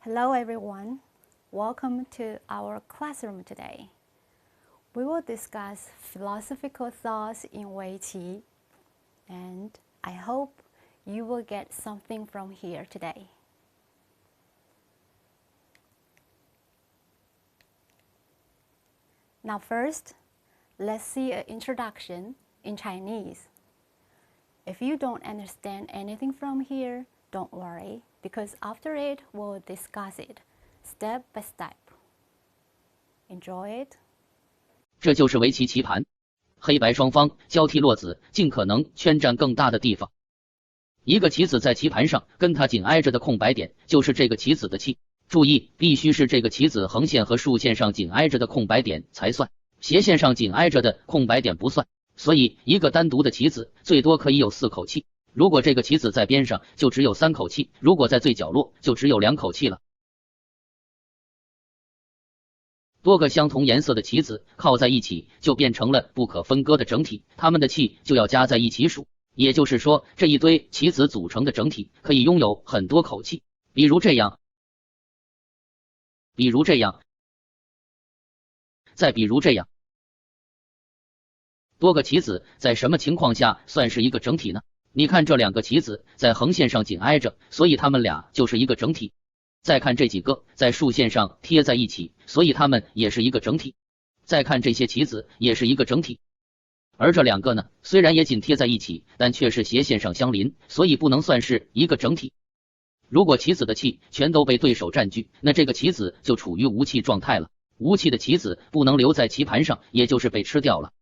Hello everyone, welcome to our classroom today. We will discuss philosophical thoughts in Weiqi, and I hope you will get something from here today. Now first, let's see an introduction in Chinese. If you don't understand anything from here, don't worry, because after it, we'll discuss it step by step. Enjoy it. 这就是围棋棋盘，黑白双方交替落子，尽可能圈占更大的地方。一个棋子在棋盘上，跟它紧挨着的空白点就是这个棋子的气。注意，必须是这个棋子横线和竖线上紧挨着的空白点才算，斜线上紧挨着的空白点不算。所以，一个单独的棋子最多可以有4口气。如果这个棋子在边上，就只有3口气；如果在最角落，就只有2口气了。多个相同颜色的棋子靠在一起，就变成了不可分割的整体，它们的气就要加在一起数。也就是说，这一堆棋子组成的整体可以拥有很多口气，比如这样，比如这样，再比如这样。多个棋子在什么情况下算是一个整体呢？你看这2个棋子在横线上紧挨着，所以它们俩就是一个整体。再看这几个在竖线上贴在一起，所以它们也是一个整体。再看这些棋子也是一个整体。而这2个呢，虽然也紧贴在一起，但却是斜线上相邻，所以不能算是一个整体。如果棋子的气全都被对手占据，那这个棋子就处于无气状态了。无气的棋子不能留在棋盘上，也就是被吃掉了。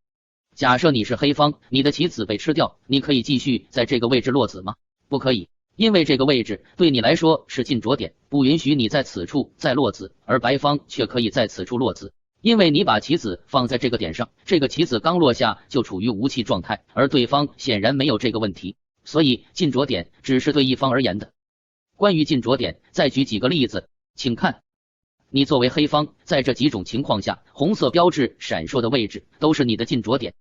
假设你是黑方，你的棋子被吃掉，你可以继续在这个位置落子吗？不可以，因为这个位置对你来说是禁着点，不允许你在此处再落子，而白方却可以在此处落子。因为你把棋子放在这个点上，这个棋子刚落下就处于无气状态，而对方显然没有这个问题，所以禁着点只是对一方而言的。关于禁着点，再举几个例子，请看。你作为黑方，在这几种情况下，红色标志闪烁的位置都是你的禁着点。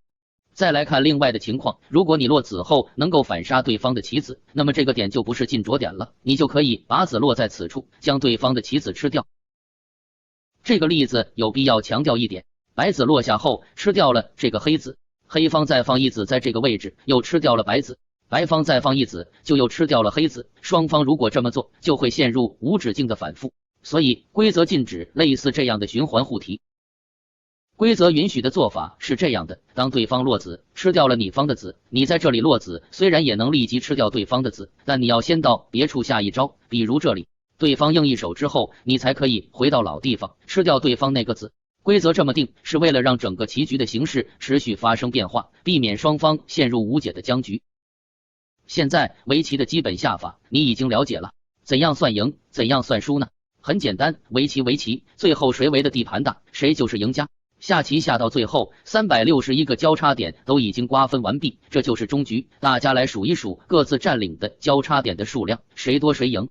再来看另外的情况，如果你落子后能够反杀对方的棋子，那么这个点就不是禁着点了，你就可以把子落在此处，将对方的棋子吃掉。这个例子有必要强调一点，白子落下后吃掉了这个黑子，黑方再放一子在这个位置，又吃掉了白子，白方再放一子就又吃掉了黑子，双方如果这么做，就会陷入无止境的反复。所以规则禁止类似这样的循环互提。规则允许的做法是这样的，当对方落子吃掉了你方的子，你在这里落子虽然也能立即吃掉对方的子，但你要先到别处下一招，比如这里，对方应一手之后，你才可以回到老地方吃掉对方那个子。规则这么定是为了让整个棋局的形势持续发生变化，避免双方陷入无解的僵局。现在围棋的基本下法你已经了解了，怎样算赢，怎样算输呢？很简单，围棋，最后谁围的地盘大，谁就是赢家。下棋下到最后，361个交叉点都已经瓜分完毕，这就是终局。大家来数一数各自占领的交叉点的数量，谁多谁赢。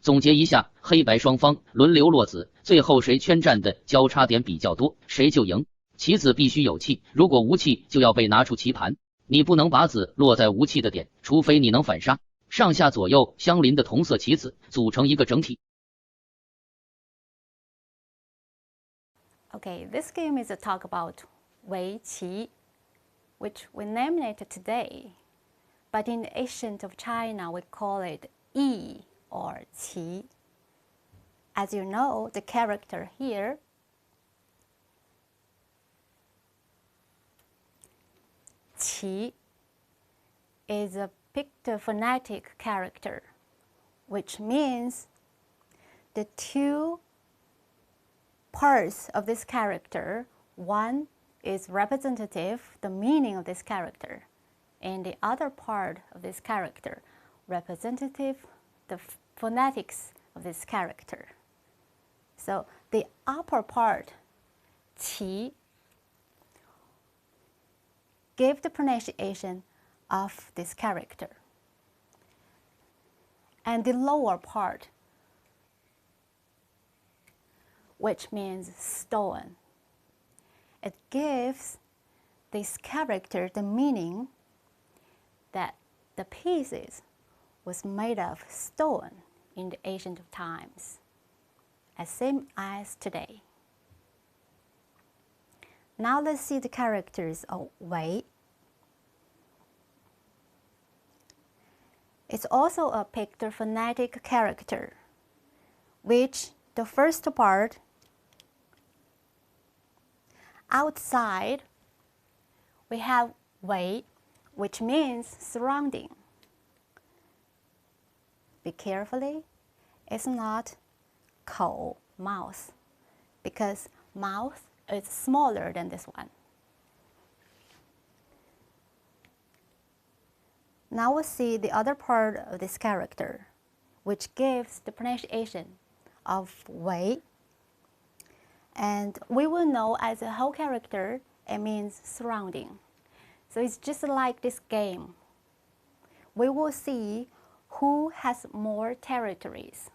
总结一下，黑白双方轮流落子，最后谁圈占的交叉点比较多，谁就赢。棋子必须有气，如果无气就要被拿出棋盘，你不能把子落在无气的点，除非你能反杀。上下左右相邻的同色棋子组成一个整体。Okay, this game is a talk about Weiqi, which we named it today. But in the ancient of China, we call it Yi or Qi. As you know, the character here Qi is a picked phonetic character, which means the 2 parts of this character, one is representative, the meaning of this character, and the other part of this character, representative, the phonetics of this character. So the upper part, qi, give the pronunciation of this character. And the lower part, which means stone, it gives this character the meaning that the pieces was made of stone in the ancient times, as same as today. Now let's see the characters of Wei. It's also a pictophonetic character, which the first part outside we have Wei, which means surrounding. Be carefully, it's not 口 mouth, because mouth is smaller than this one. Now we'll see the other part of this character, which gives the pronunciation of Wei. And we will know as a whole character, it means surrounding. So it's just like this game. We will see who has more territories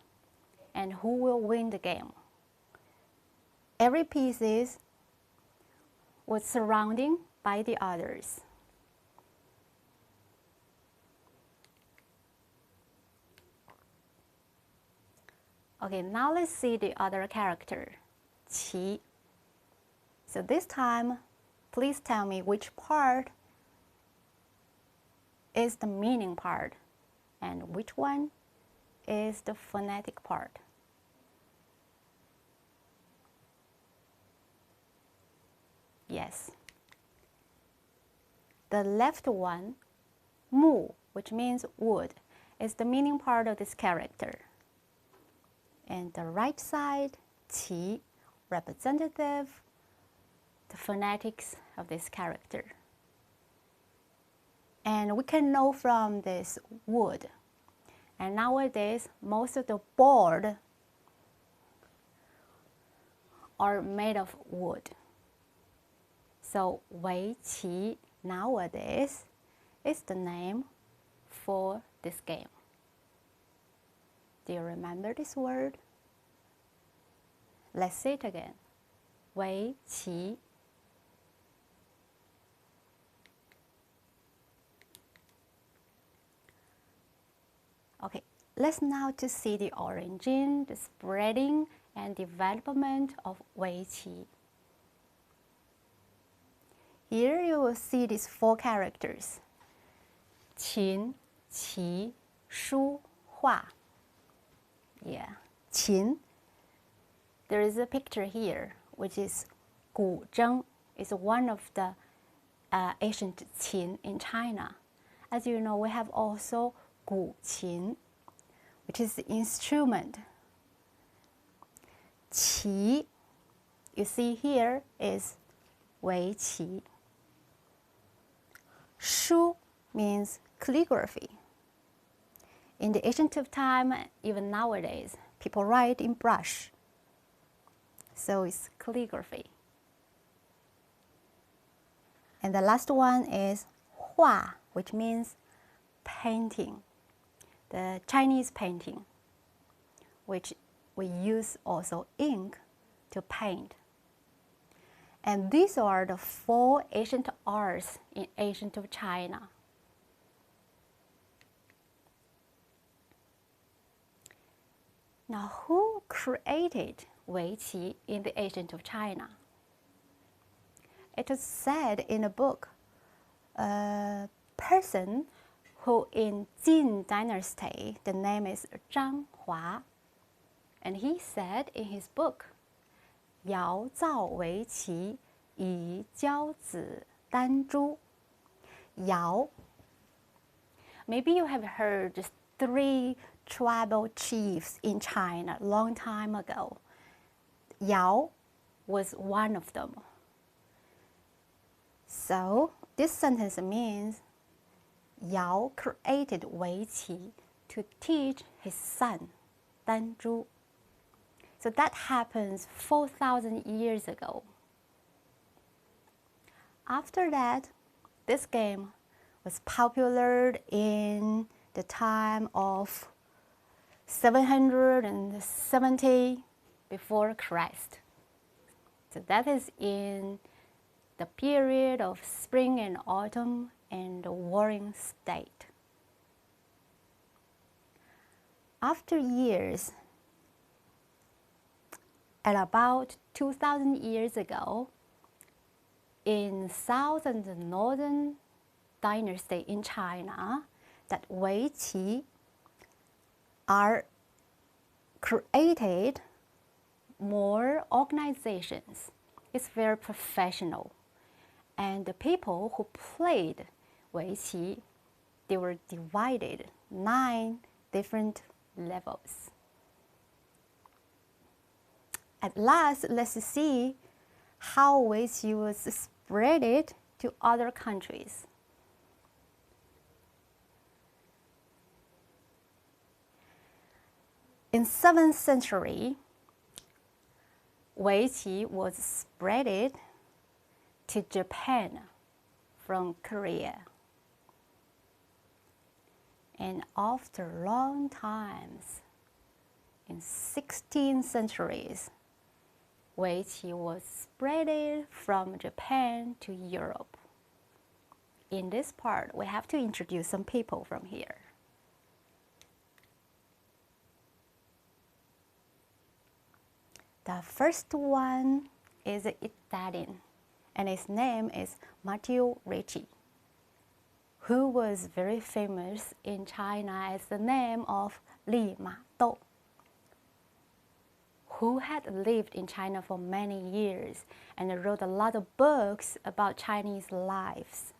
and who will win the game. Every piece was surrounding by the others. Okay, now let's see the other character, qi. So this time, please tell me which part is the meaning part and which one is the phonetic part. Yes. The left one, mu, which means wood, is the meaning part of this character. And the right side, qi, representative, the phonetics of this character. And we can know from this wood. And nowadays, most of the board are made of wood. So Weiqi nowadays is the name for this game. Do you remember this word? Let's say it again. Weiqi. Okay, let's now to see the origin, the spreading, and development of Weiqi. Here you will see these four characters: qin, qi, shu, hua. Yeah, qin. There is a picture here, which is gu zheng. It's one of the ancient qin in China. As you know, we have also gu qin, which is the instrument. Qi, you see here, is Weiqi. Shu means calligraphy. In the ancient time, even nowadays, people write in brush. So it's calligraphy. And the last one is hua, which means painting. The Chinese painting, which we use also ink to paint. And these are the four ancient arts in ancient China. Now, who created Weiqi in the ancient China? It is said in a book, a person who in Jin dynasty, the name is Zhang Hua, and he said in his book, 尧造围棋，以交子丹朱. Yao. Maybe you have heard just 3 tribal chiefs in China a long time ago. Yao was one of them. So this sentence means Yao created Weiqi to teach his son, Danzhu. So that happens 4,000 years ago. After that, this game was popular in the time of 770 before Christ. So that is in the period of spring and autumn and the warring state. After years, at about 2,000 years ago, in south and northern dynasty in China, that Weiqi are created more organizations. It's very professional. And the people who played Weiqi, they were divided 9 different levels. At last, let's see how Weiqi was spread to other countries. In 7th century, Weiqi was spread to Japan from Korea. And after long times, in 16th centuries, Weiqi was spread from Japan to Europe. In this part, we have to introduce some people from here. The first one is Italian, and his name is Matteo Ricci, who was very famous in China as the name of Li Ma Dou, who had lived in China for many years and wrote a lot of books about Chinese lives.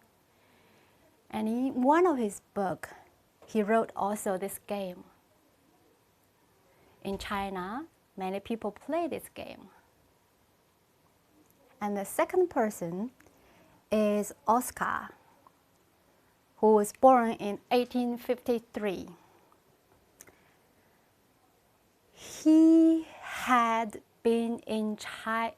And in one of his books, he wrote also this game. In China, many people play this game. And the second person is Oscar, who was born in 1853. He had been in China,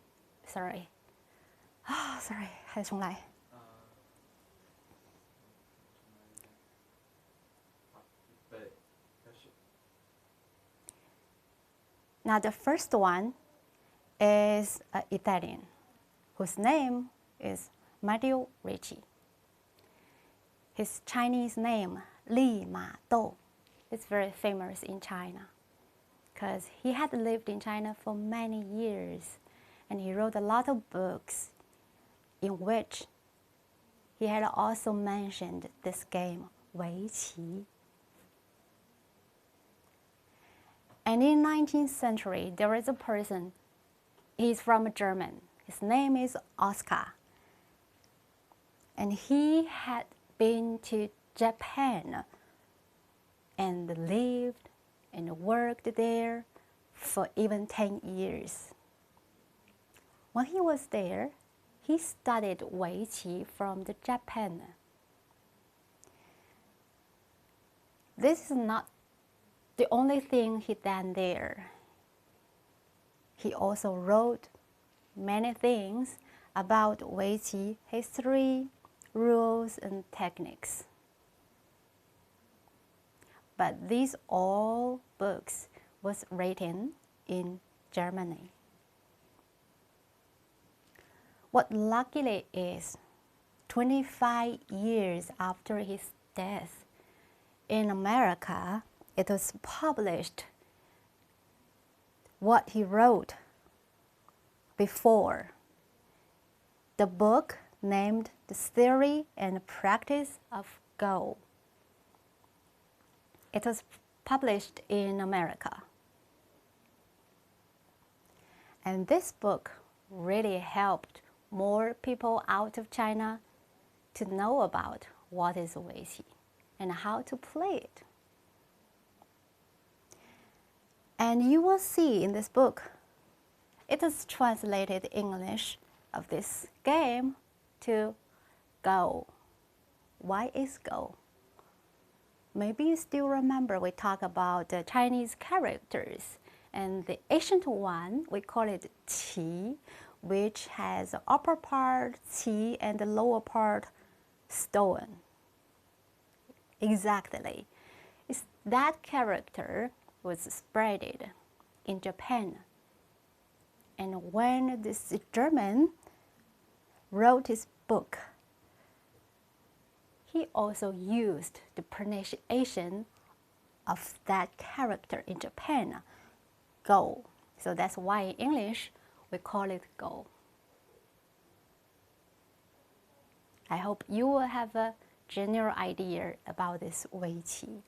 Now the first one is an Italian, whose name is Matteo Ricci. His Chinese name, Li Ma Dou, is very famous in China because he had lived in China for many years and he wrote a lot of books in which he had also mentioned this game, Weiqi. And in 19th century, there is a person, he's from Germany. His name is Oscar. And he had been to Japan and lived and worked there for even 10 years. When he was there, he studied Weiqi from the Japan. This is not the only thing he done there. He also wrote many things about Weiqi history, rules, and techniques. But these all books was written in Germany. What luckily is, 25 years after his death, in America, it was published what he wrote before. The book named The Theory and Practice of Go. It was published in America. And this book really helped more people out of China to know about what is Weiqi and how to play it. And you will see in this book, it is translated English of this game to Go. Why is Go? Maybe you still remember we talked about the Chinese characters, and the ancient one, we call it Qi, which has the upper part Qi and the lower part stone. Exactly. It's that character was spread in Japan. And when this German wrote his book, he also used the pronunciation of that character in Japan, go. So that's why in English we call it go. I hope you will have a general idea about this Weiqi.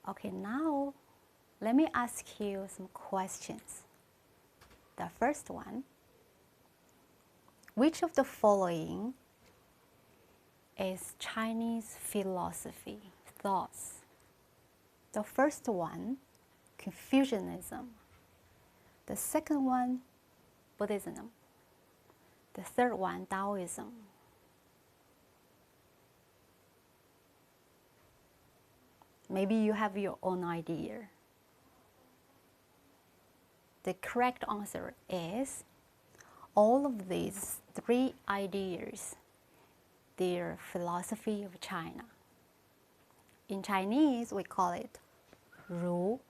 Okay, now let me ask you some questions. The first one, which of the following is Chinese philosophy, thoughts? The first one, Confucianism. The second one, Buddhism. The third one, Taoism. Maybe you have your own idea. The correct answer is all of these three ideas. They're philosophy of China. In Chinese, we call it 儒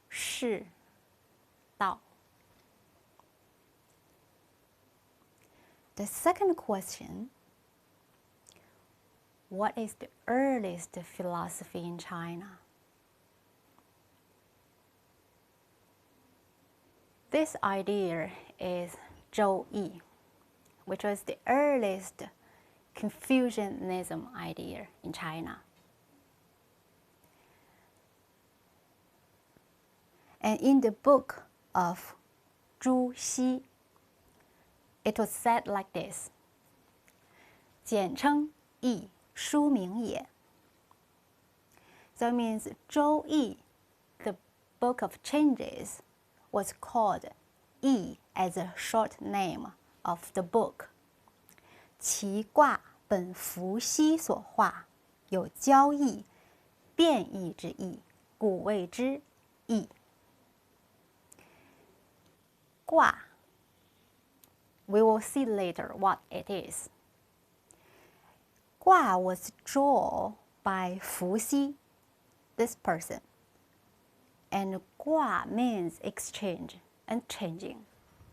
释道. The second question, what is the earliest philosophy in China? This idea is Zhou Yi, which was the earliest Confucianism idea in China. And in the book of Zhu Xi, it was said like this, 简称易，书名也. So it means Zhou Yi, the book of changes, was called Yi as a short name of the book. 其卦本伏羲所画，有交易、变易之意，故谓之易。卦, we will see later what it is. 卦 was drawn by Fu Xi, this person. And 卦 means exchange and changing.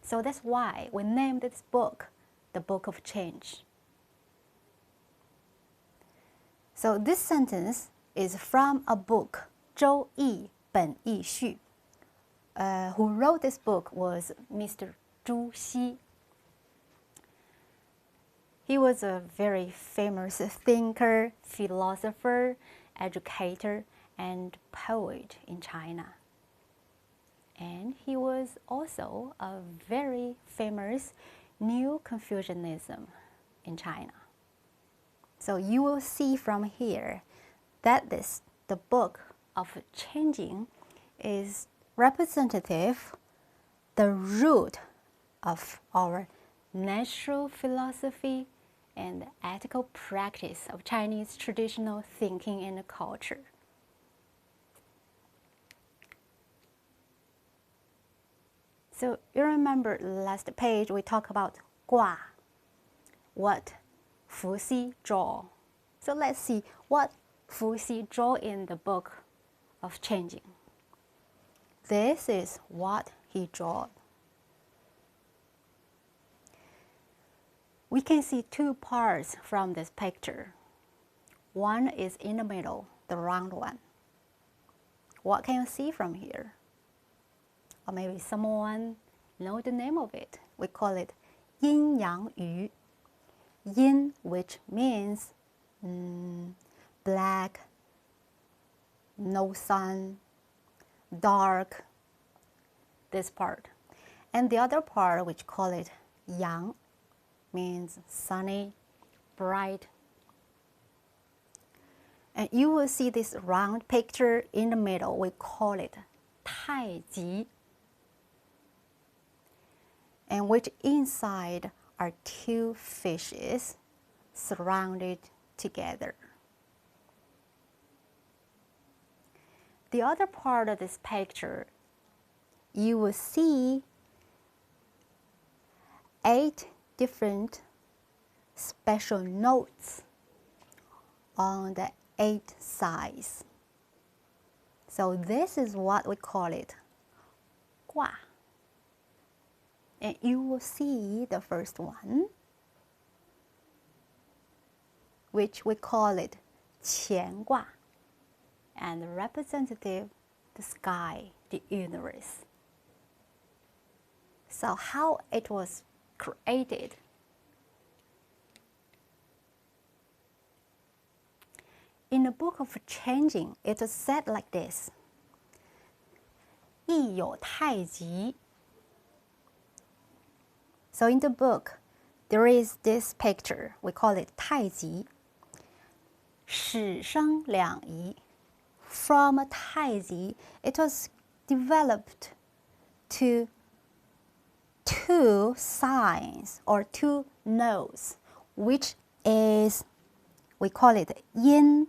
So that's why we named this book the Book of Change. So this sentence is from a book, 周易本易序. Who wrote this book was Mr. Zhu Xi. He was a very famous thinker, philosopher, educator, and poet in China. And he was also a very famous New Confucianism in China. So you will see from here that the book of changing is representative, the root of our natural philosophy and ethical practice of Chinese traditional thinking and culture. So you remember last page we talked about 卦, what Fu Xi draw. So let's see what Fu Xi draw in the book of changing. This is what he drew. We can see two parts from this picture. One is in the middle, the round one. What can you see from here? Or maybe someone know the name of it. We call it yin yang yu. Yin, which means black, no sun, dark, this part. And the other part, which call it yang, means sunny, bright. And you will see this round picture in the middle. We call it 太极. And which inside are two fishes surrounded together. The other part of this picture, you will see 8 different special notes on the 8 sides. So this is what we call it, 卦. And you will see the first one, which we call it 乾卦, and representative, the sky, the universe. So how it was created? In the book of changing, it is said like this. 亦有太极. So in the book, there is this picture, we call it 太极. 始生两仪. From a 太极, it was developed to two signs or two notes, which is, we call it yin,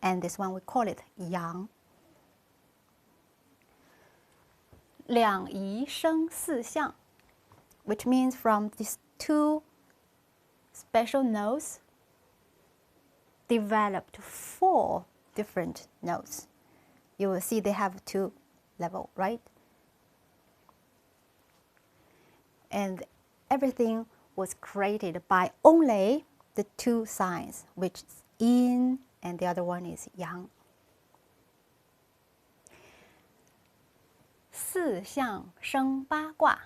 and this one we call it yang. 两仪生四象, which means from these two special notes developed four different notes. You will see they have two levels, right? And everything was created by only the two signs, which is yin and the other one is yang. 四象生八卦,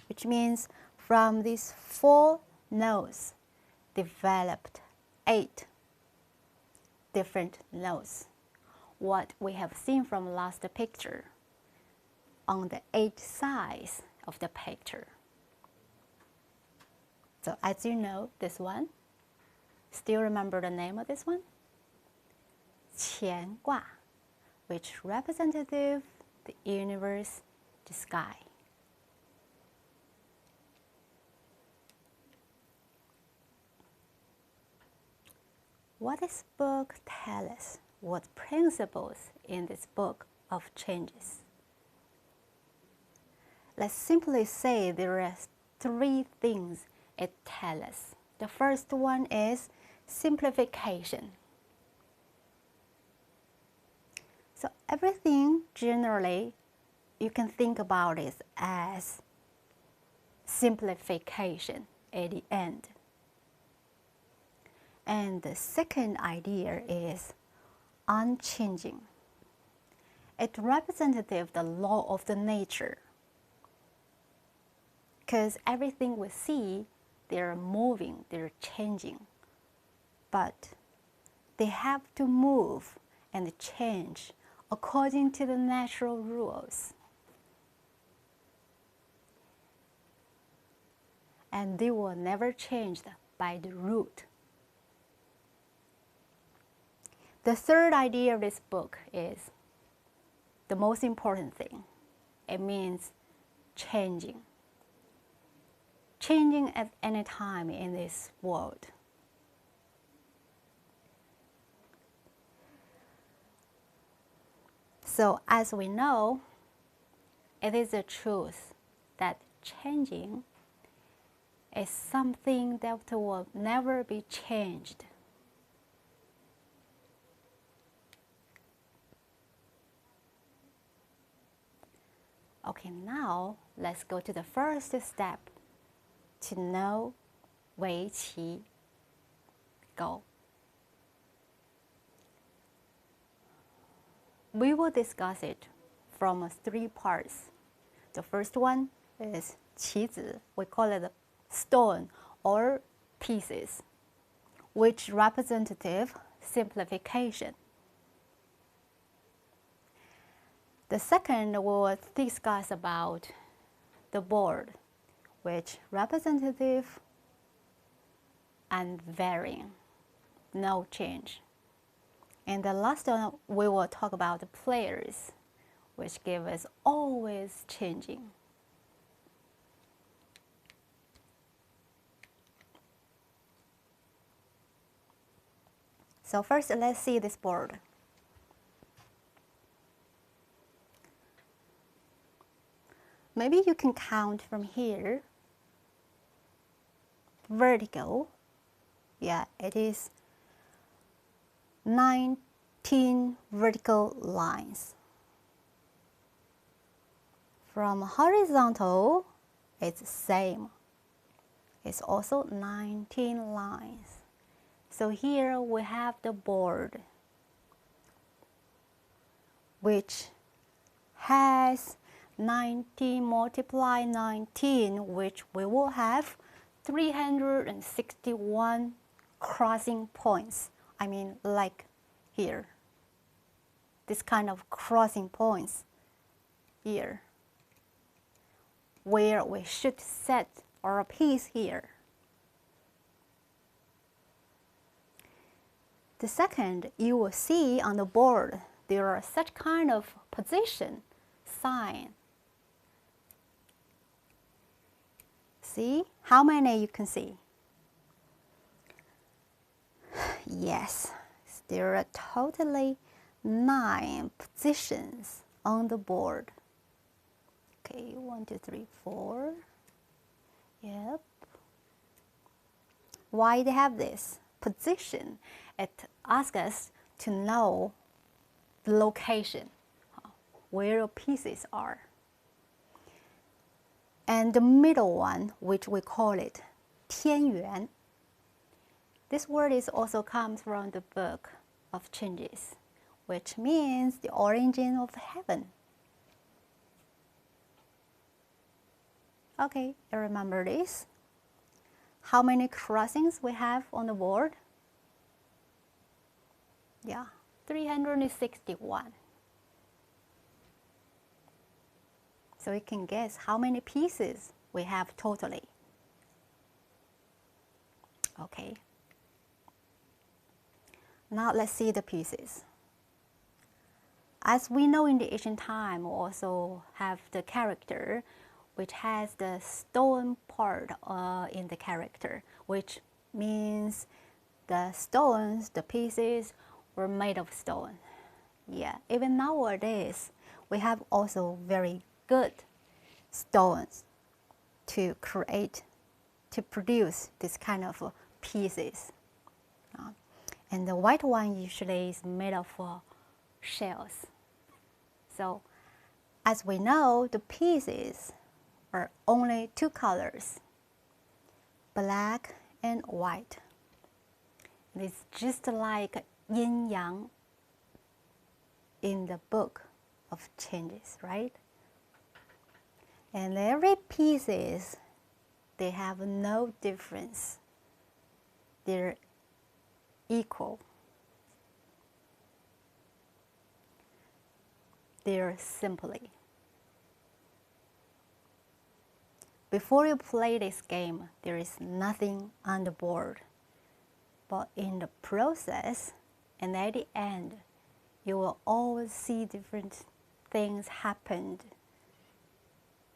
which means from these four notes developed 8 different notes. What we have seen from last picture on the 8 sides of the picture. So as you know, this one, still remember the name of this one? 乾卦, which representative the universe, the sky. What this book tells us? What principles in this book of changes? Let's simply say there are 3 things it tells us. The first one is simplification. So everything generally you can think about it as simplification at the end. And the second idea is unchanging. It represents the law of the nature. Because everything we see, they're moving, they're changing. But they have to move and change according to the natural rules. And they were never changed by the root. The third idea of this book is the most important thing. It means changing. Changing at any time in this world. So as we know, it is a truth that changing is something that will never be changed. Okay, now let's go to the first step to know Weiqi. Go. We will discuss it from 3 parts. The first one is 棋子, we call it stone or pieces, which representative simplification. The second we will discuss about the board, which representative unvarying, no change. And the last one, we will talk about the players, which give us always changing. So first, let's see this board. Maybe you can count from here. Vertical, yeah, it is 19 vertical lines. From horizontal, it's the same. It's also 19 lines. So here we have the board, which has 19 multiplied 19, which we will have 361 crossing points. I mean, like here, this kind of crossing points here, where we should set our piece here. The second, you will see on the board, there are such kind of position sign. See how many you can see? Yes, there are totally 9 positions on the board. Okay, 1, 2, 3, 4. Yep. Why they have this position? It asks us to know the location, where the pieces are. And the middle one, which we call it 天元. This word is also comes from the book of changes, which means the origin of heaven. Okay, I remember this. How many crossings we have on the board? Yeah, 361. So you can guess how many pieces we have totally. Okay. Now let's see the pieces. As we know in the ancient time, we also have the character which has the stone part in the character, which means the stones, the pieces were made of stone. Yeah, even nowadays, we have also very good stones to produce this kind of pieces. And the white one usually is made of shells. So as we know, the pieces are only 2 colors, black and white. It's just like yin yang in the book of changes, right? And every pieces, they have no difference. They're equal. They're simply. Before you play this game, there is nothing on the board. But in the process, and at the end, you will always see different things happened.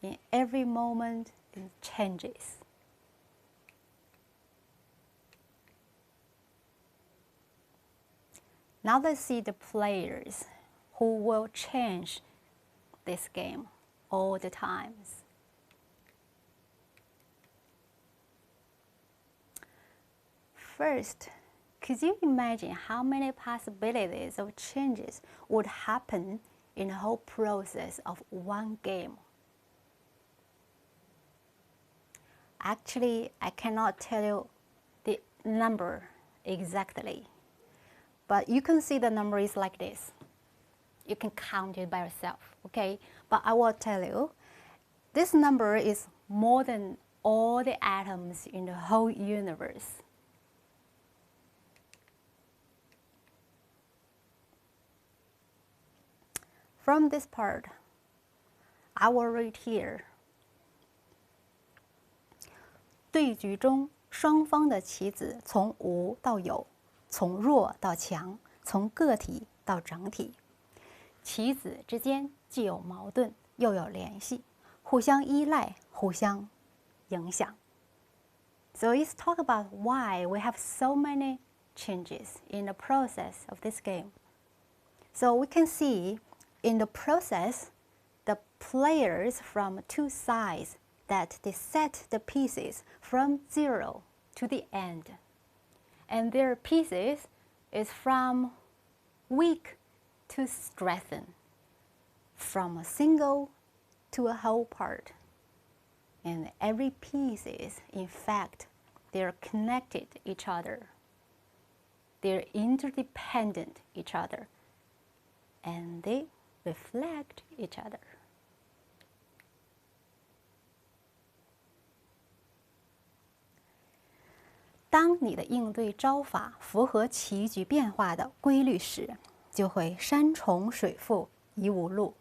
In every moment, it changes. Now let's see the players who will change this game all the times. First, could you imagine how many possibilities of changes would happen in the whole process of one game? Actually, I cannot tell you the number exactly, but you can see the number is like this. You can count it by yourself, okay? But I will tell you, this number is more than all the atoms in the whole universe. From this part, I will read here. 对局中，双方的棋子从无到有，从弱到强，从个体到整体。棋子之间既有矛盾，又有联系，互相依赖，互相影响。So let's talk about why we have so many changes in the process of this game. So we can see in the process, the players from 2 sides that they set the pieces from 0 to the end. And their pieces is from weak to strengthen, from a single to a whole part. And every piece is, in fact, they're connected to each other. they're interdependent each other, and they reflect each other.当你的应对招法符合棋局变化的规律时，就会山重水复疑无路，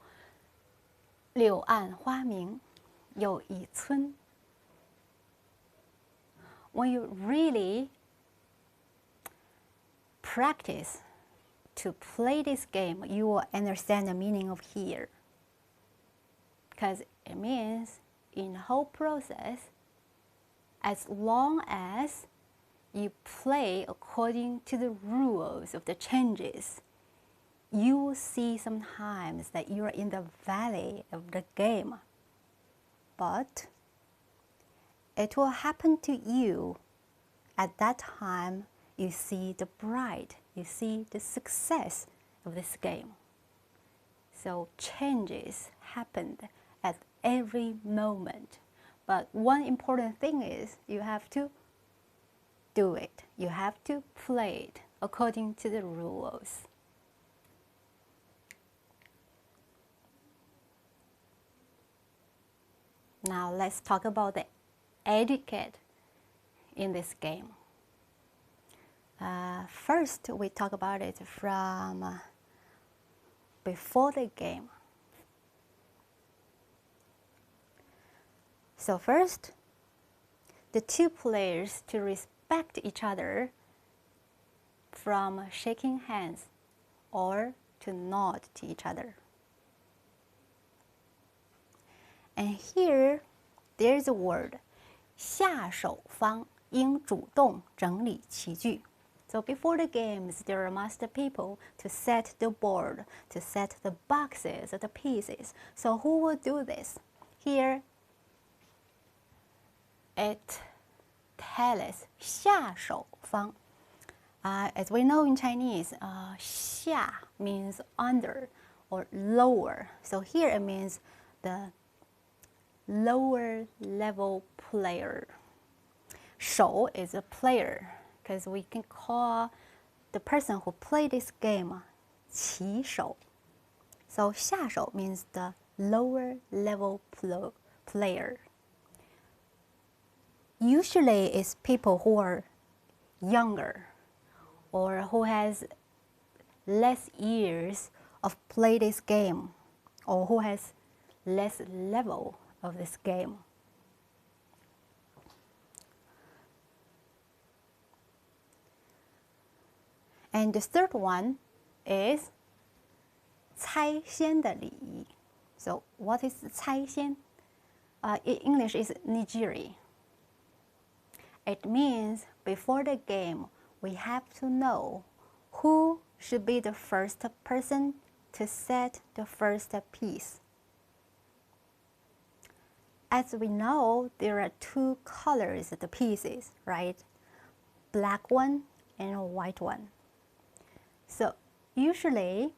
柳暗花明又一村。When you really practice to play this game, you will understand the meaning of here. Because it means in the whole process, as long as you play according to the rules of the changes, you will see sometimes that you are in the valley of the game. But it will happen to you at that time. You see the bright, you see the success of this game. So changes happened at every moment. But one important thing is you have to do it. You have to play it according to the rules. Now let's talk about the etiquette in this game. First, we talk about it from before the game. So first, the two players to respect each other from shaking hands or to nod to each other. And here, there's a word, 下手方应主动整理棋局. So before the games, there are master people to set the board, to set the boxes of the pieces. So who will do this? Here, it tells us 下手方. As we know in Chinese, 下 means under or lower. So here it means the lower level player. 手 is a player, because we can call the person who played this game 棋手. So 下手 means the lower level player. Usually it's people who are younger or who has less years of play this game or who has less level of this game. And the third one is 猜先的礼仪. So what is 猜先? In English is nijiri. It means before the game, we have to know who should be the first person to set the first piece. As we know, there are two colors of the pieces, right? Black one and a white one. So usually,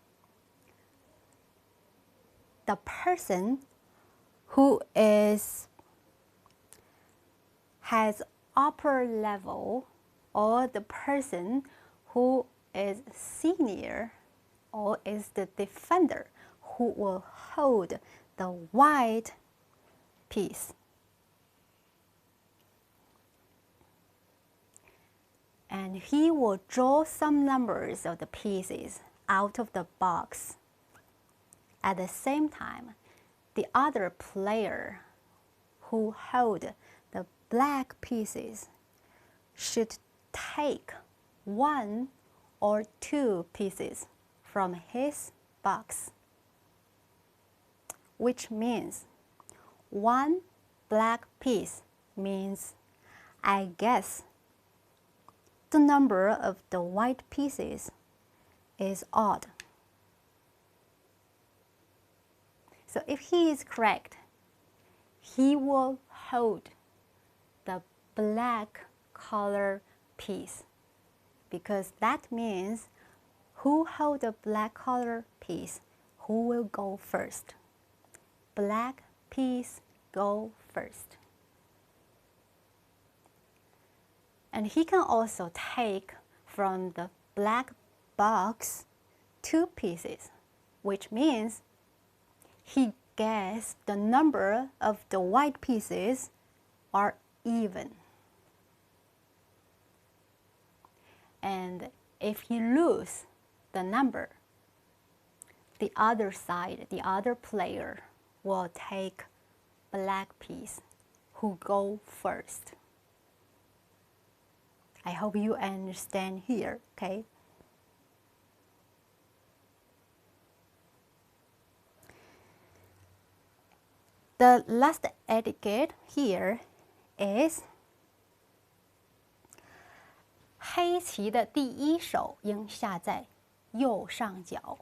the person who has upper level, or the person who is senior or is the defender who will hold the white piece. And he will draw some numbers of the pieces out of the box. At the same time, the other player who hold the black pieces should take one or two pieces from his box, which means one black piece means, I guess, the number of the white pieces is odd. So if he is correct, he will hold the black color piece, because that means who hold the black color piece, who will go first. Black piece go first. And he can also take from the black box 2 pieces, which means he guessed the number of the white pieces are even. And if he loses the number, the other side, the other player will take black piece who go first. I hope you understand here, okay? The last etiquette here is 黑棋的第一手应下在右上角。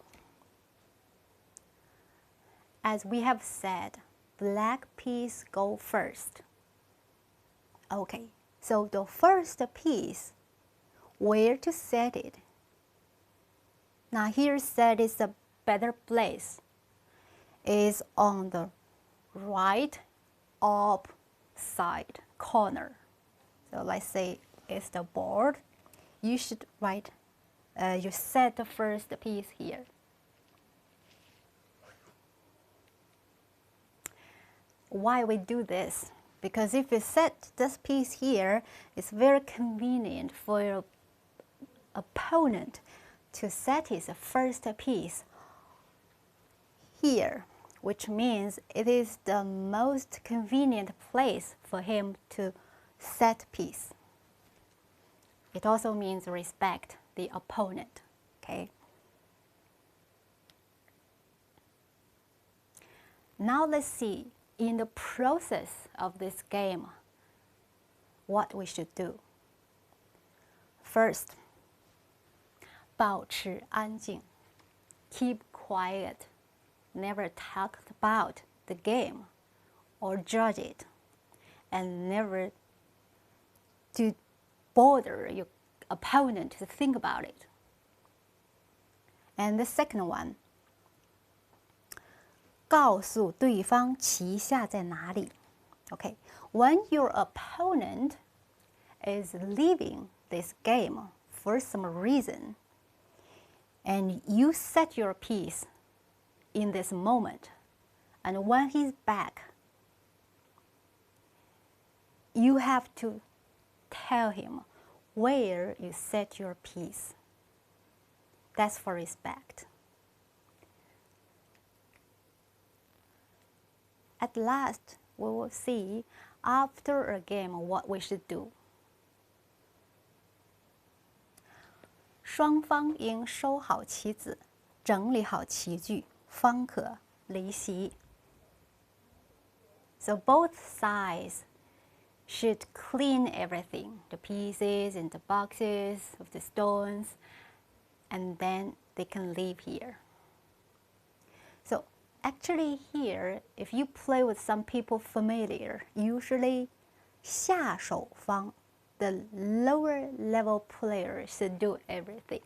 As we have said, black piece go first. Okay, so the first piece, where to set it? Now here set is a better place, is on the right up side corner. So let's say it's the board. You should write, you set the first piece here. Why we do this? Because if you set this piece here, it's very convenient for your opponent to set his first piece here, which means it is the most convenient place for him to set piece. It also means respect the opponent, okay? Now let's see, in the process of this game, what we should do. First, 保持安静, keep quiet, never talk about the game or judge it, and never to bother your opponent to think about it. And the second one, 告诉对方棋下在哪里. Okay, when your opponent is leaving this game for some reason, and you set your piece in this moment, and when he's back, you have to tell him where you set your piece. That's for respect. At last, we will see after a game what we should do. 双方应收好棋子，整理好棋具，方可离席。So both sides should clean everything, the pieces and the boxes of the stones, and then they can leave here. So actually here, if you play with some people familiar, usually 下手方, the lower level players should do everything.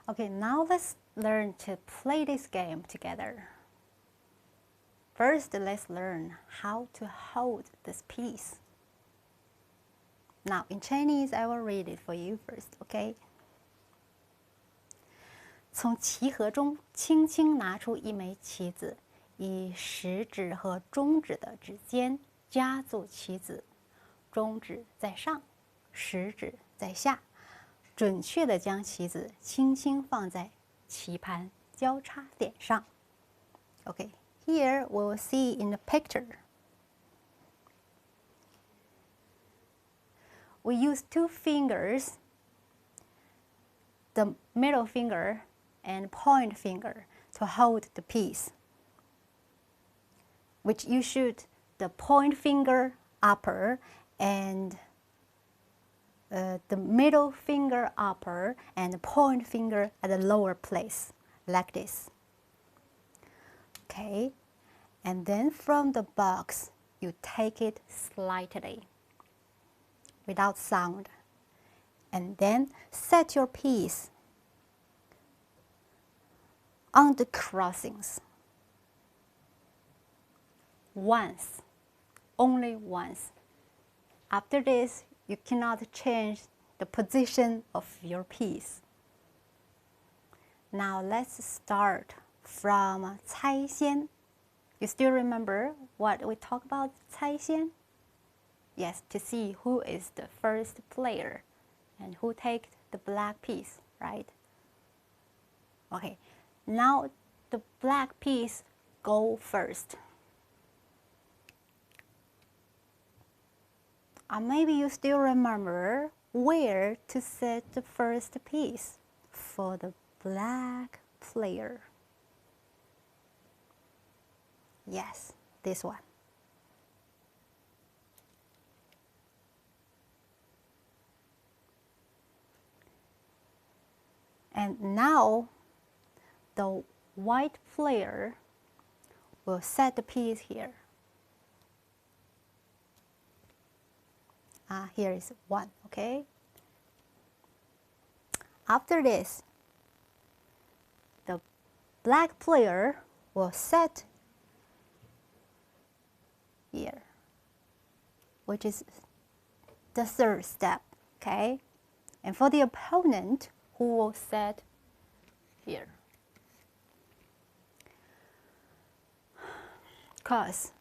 Okay, now let's learn to play this game together. First, let's learn how to hold this piece. Now, in Chinese, I will read it for you first, okay? 从棋盒中轻轻拿出一枚棋子，以食指和中指的指尖夹住棋子，中指在上，食指在下，准确地将棋子轻轻放在棋盘交叉点上。Okay, here we will see in the picture. We use 2 fingers, the middle finger and point finger, to hold the piece, which you should the point finger upper and the middle finger upper and the point finger at the lower place, like this. Okay, and then from the box, you take it slightly, without sound, and then set your piece on the crossings. Once, only once. After this, you cannot change the position of your piece. Now let's start from 猜先. You still remember what we talked about 猜先? Yes, to see who is the first player and who takes the black piece, right? Okay, now the black piece go first. Maybe you still remember where to set the first piece for the black player. Yes, this one. And now the white player will set the piece here. Here is 1, okay? After this, the black player will set here, which is the third step, okay? And for the opponent, who will set here. Because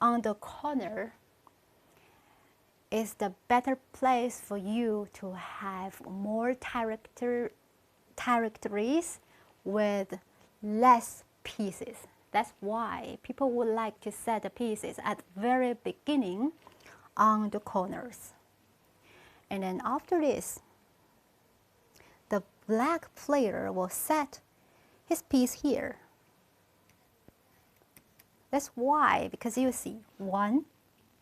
on the corner is the better place for you to have more territories with less pieces. That's why people would like to set the pieces at the very beginning on the corners. And then after this, the black player will set his piece here. That's why, because you see 1,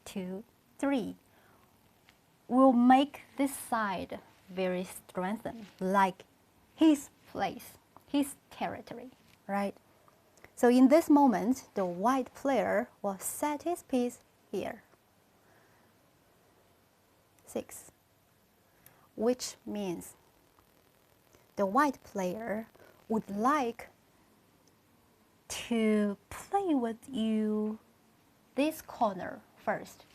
2, 3. Will make this side very strengthened, like his place, his territory, right? So in this moment, the white player will set his piece here. 6, which means the white player would like to play with you this corner first.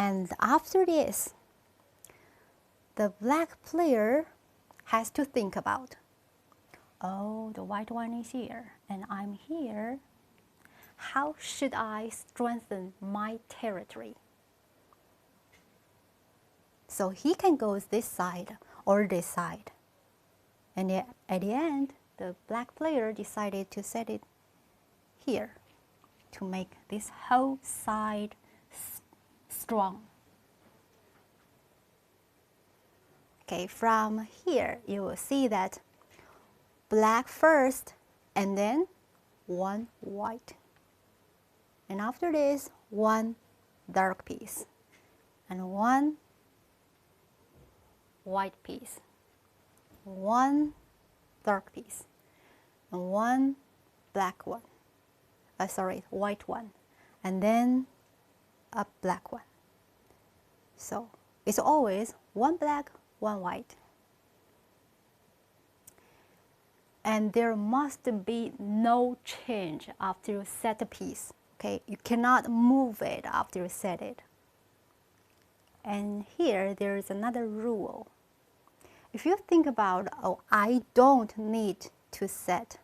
And after this, the black player has to think about, oh, the white one is here and I'm here. How should I strengthen my territory? So he can go this side or this side. And at the end, the black player decided to set it here to make this whole side strong. Okay, from here you will see that black first and then 1 white. And after this, 1 dark piece and 1 white piece, 1 dark piece and 1 black one. White one, and then a black one. So it's always 1 black, 1 white. And there must be no change after you set the piece. Okay, you cannot move it after you set it. And here there is another rule. If you think about, oh, I don't need to set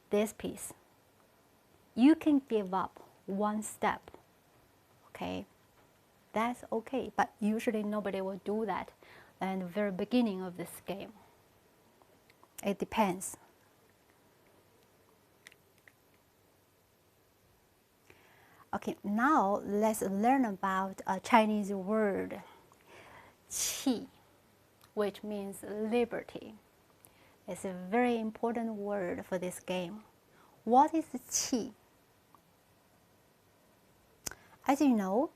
this piece, you can give up 1 step. Okay, that's okay, but usually nobody will do that at the very beginning of this game. It depends. Okay, now let's learn about a Chinese word, qi, which means liberty. It's a very important word for this game. What is qi? As you know,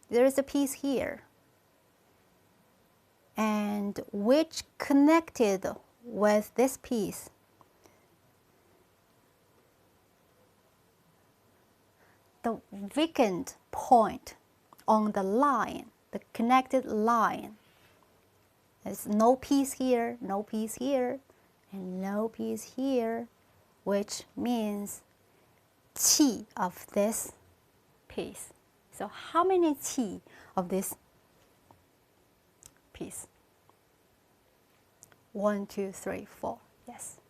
there is a piece here, and which connected with this piece. The vacant point on the line, the connected line. There's no piece here, no piece here, and no piece here, which means qi of this piece. So how many qi of this piece. 1, 2, 3, 4. Yes.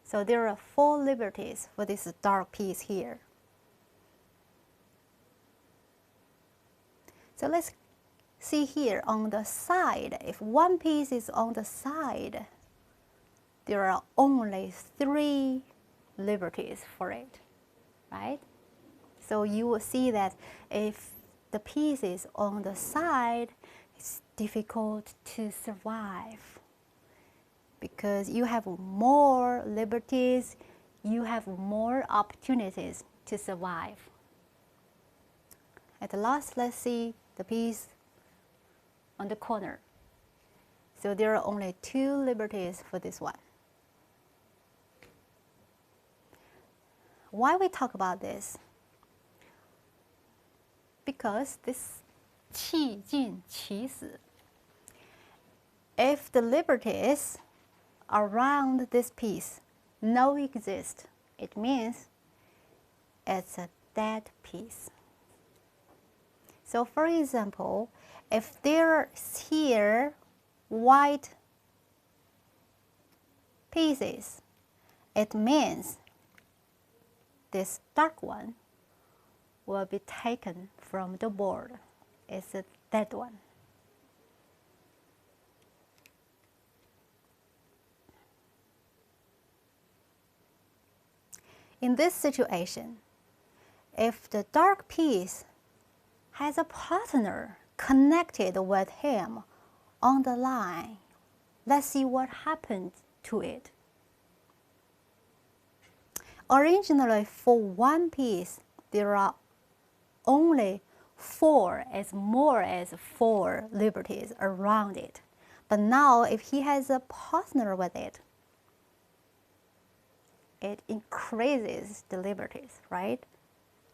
So there are 4 liberties for this dark piece here. So let's see here on the side. If one piece is on the side, there are only 3 liberties for it, right? So you will see that if the piece is on the side, it's difficult to survive because you have more liberties, you have more opportunities to survive. At last, let's see the piece on the corner. So there are only 2 liberties for this one. Why we talk about this? Because this 气尽其死. If the liberties around this piece no exist, it means it's a dead piece. So for example, if there's here white pieces, it means this dark one will be taken from the board. It's a dead one. In this situation, if the dark piece has a partner connected with him on the line, let's see what happened to it. Originally, for one piece, there are only 4 as more as 4 liberties around it. But now, if he has a partner with it, it increases the liberties, right?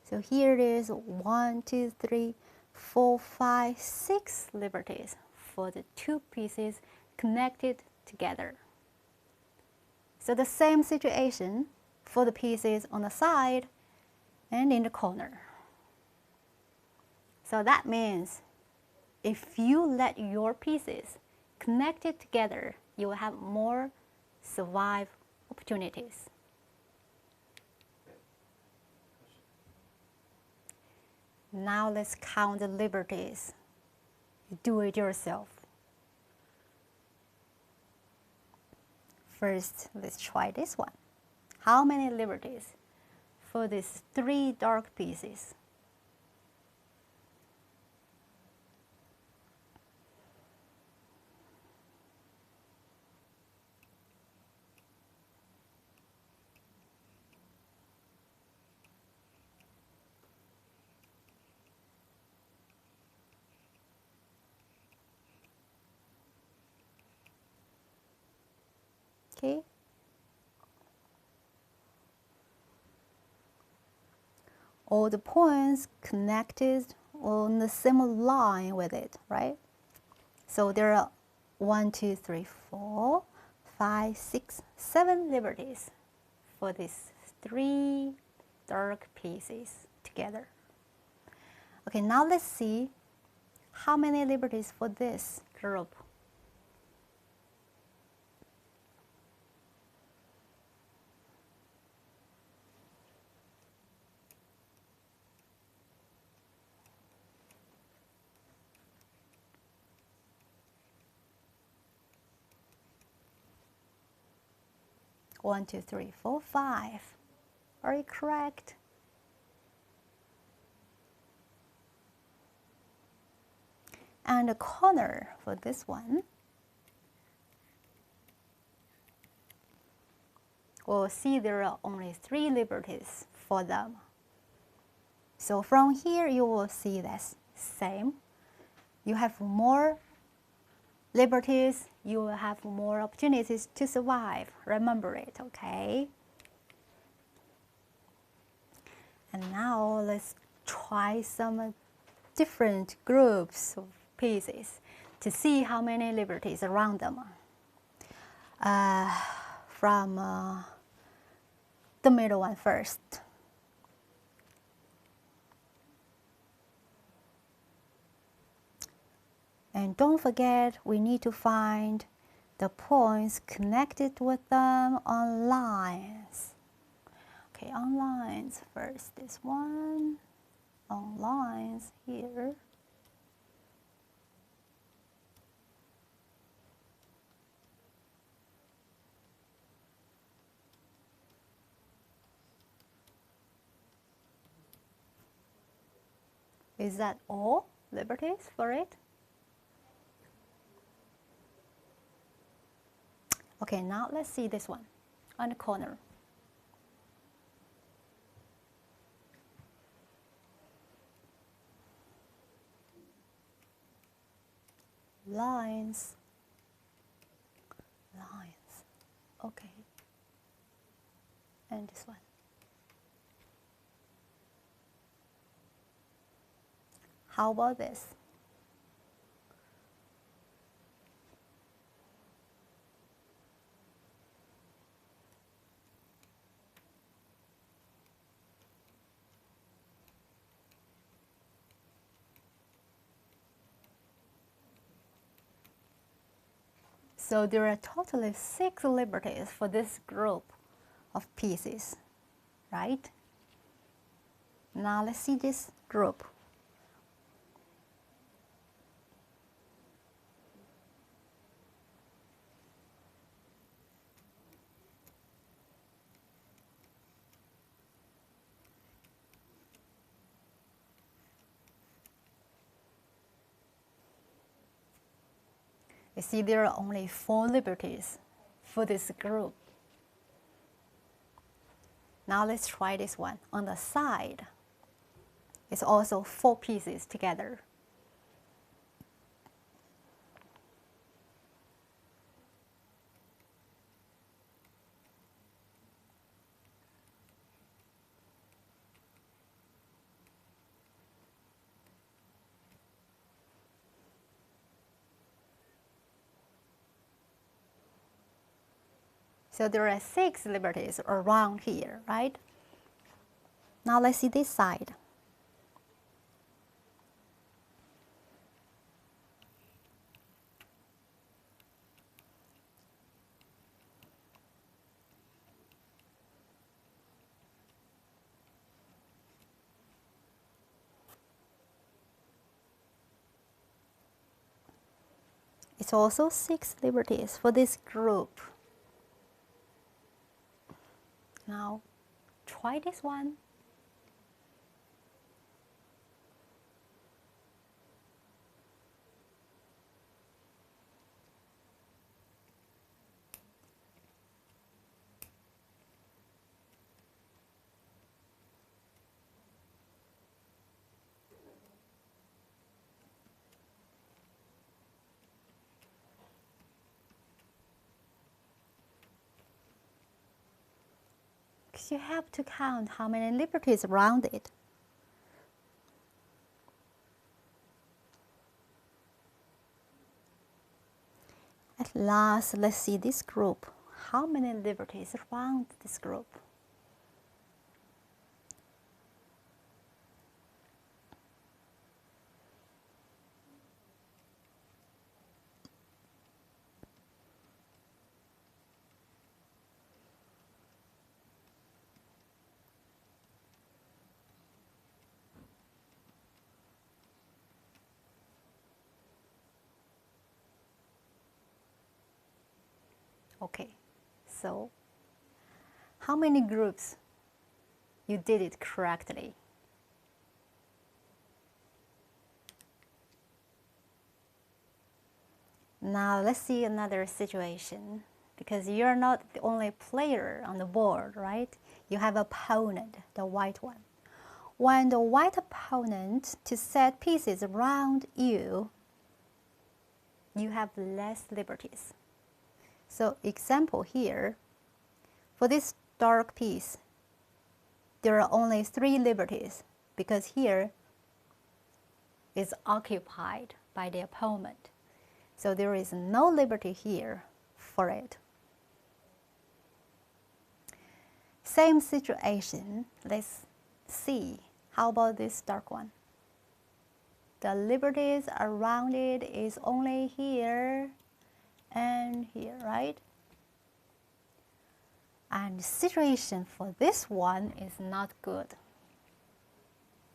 So here it is 1, 2, 3, 4, 5, 6 liberties for the 2 pieces connected together. So the same situation for the pieces on the side and in the corner. So that means if you let your pieces connected together, you will have more survive opportunities. Now let's count the liberties. Do it yourself. First, let's try this one. How many liberties for these 3 dark pieces? Okay. All the points connected on the same line with it, right? So there are 1, 2, 3, 4, 5, 6, 7 liberties for these 3 dark pieces together. Okay, now let's see how many liberties for this group. One, two, three, four, 5. Are you correct? And the corner for this one, we'll see there are only 3 liberties for them. So from here you will see that's same. You have more liberties, you will have more opportunities to survive. Remember it, okay? And now let's try some different groups of pieces to see how many liberties around them. From the middle one first. And don't forget, we need to find the points connected with them on lines. Okay, on lines first, this one, on lines here. Is that all liberties for it? Okay, now let's see this one on the corner. Lines, lines, okay. And this one. How about this? So there are totally 6 liberties for this group of pieces, right? Now let's see this group. You see, there are only 4 liberties for this group. Now let's try this one. On the side, it's also 4 pieces together. So there are 6 liberties around here, right? Now let's see this side. It's also 6 liberties for this group. Now, try this one. Because you have to count how many liberties around it. At last, let's see this group. How many liberties around this group? Okay, so how many groups you did it correctly? Now let's see another situation, because you're not the only player on the board, right? You have opponent, the white one. When the white opponent to set pieces around you, you have less liberties. So example here, for this dark piece, there are only 3 liberties, because here is occupied by the opponent. So there is no liberty here for it. Same situation, let's see. How about this dark one? the liberties around it is only here and here, right? And the situation for this one is not good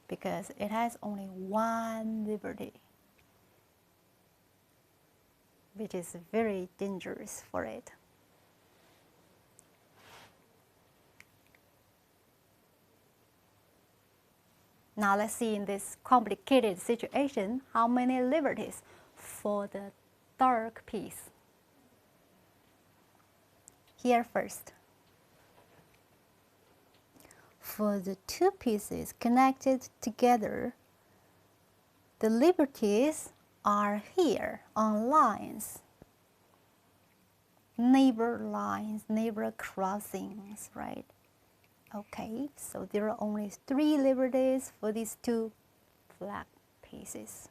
because it has only one liberty, which is very dangerous for it. Now let's see in this complicated situation how many liberties for the dark piece. Here first. For the two pieces connected together, the liberties are here on lines, neighbor lines, neighbor crossings, right? Okay, so there are only 3 liberties for these two black pieces.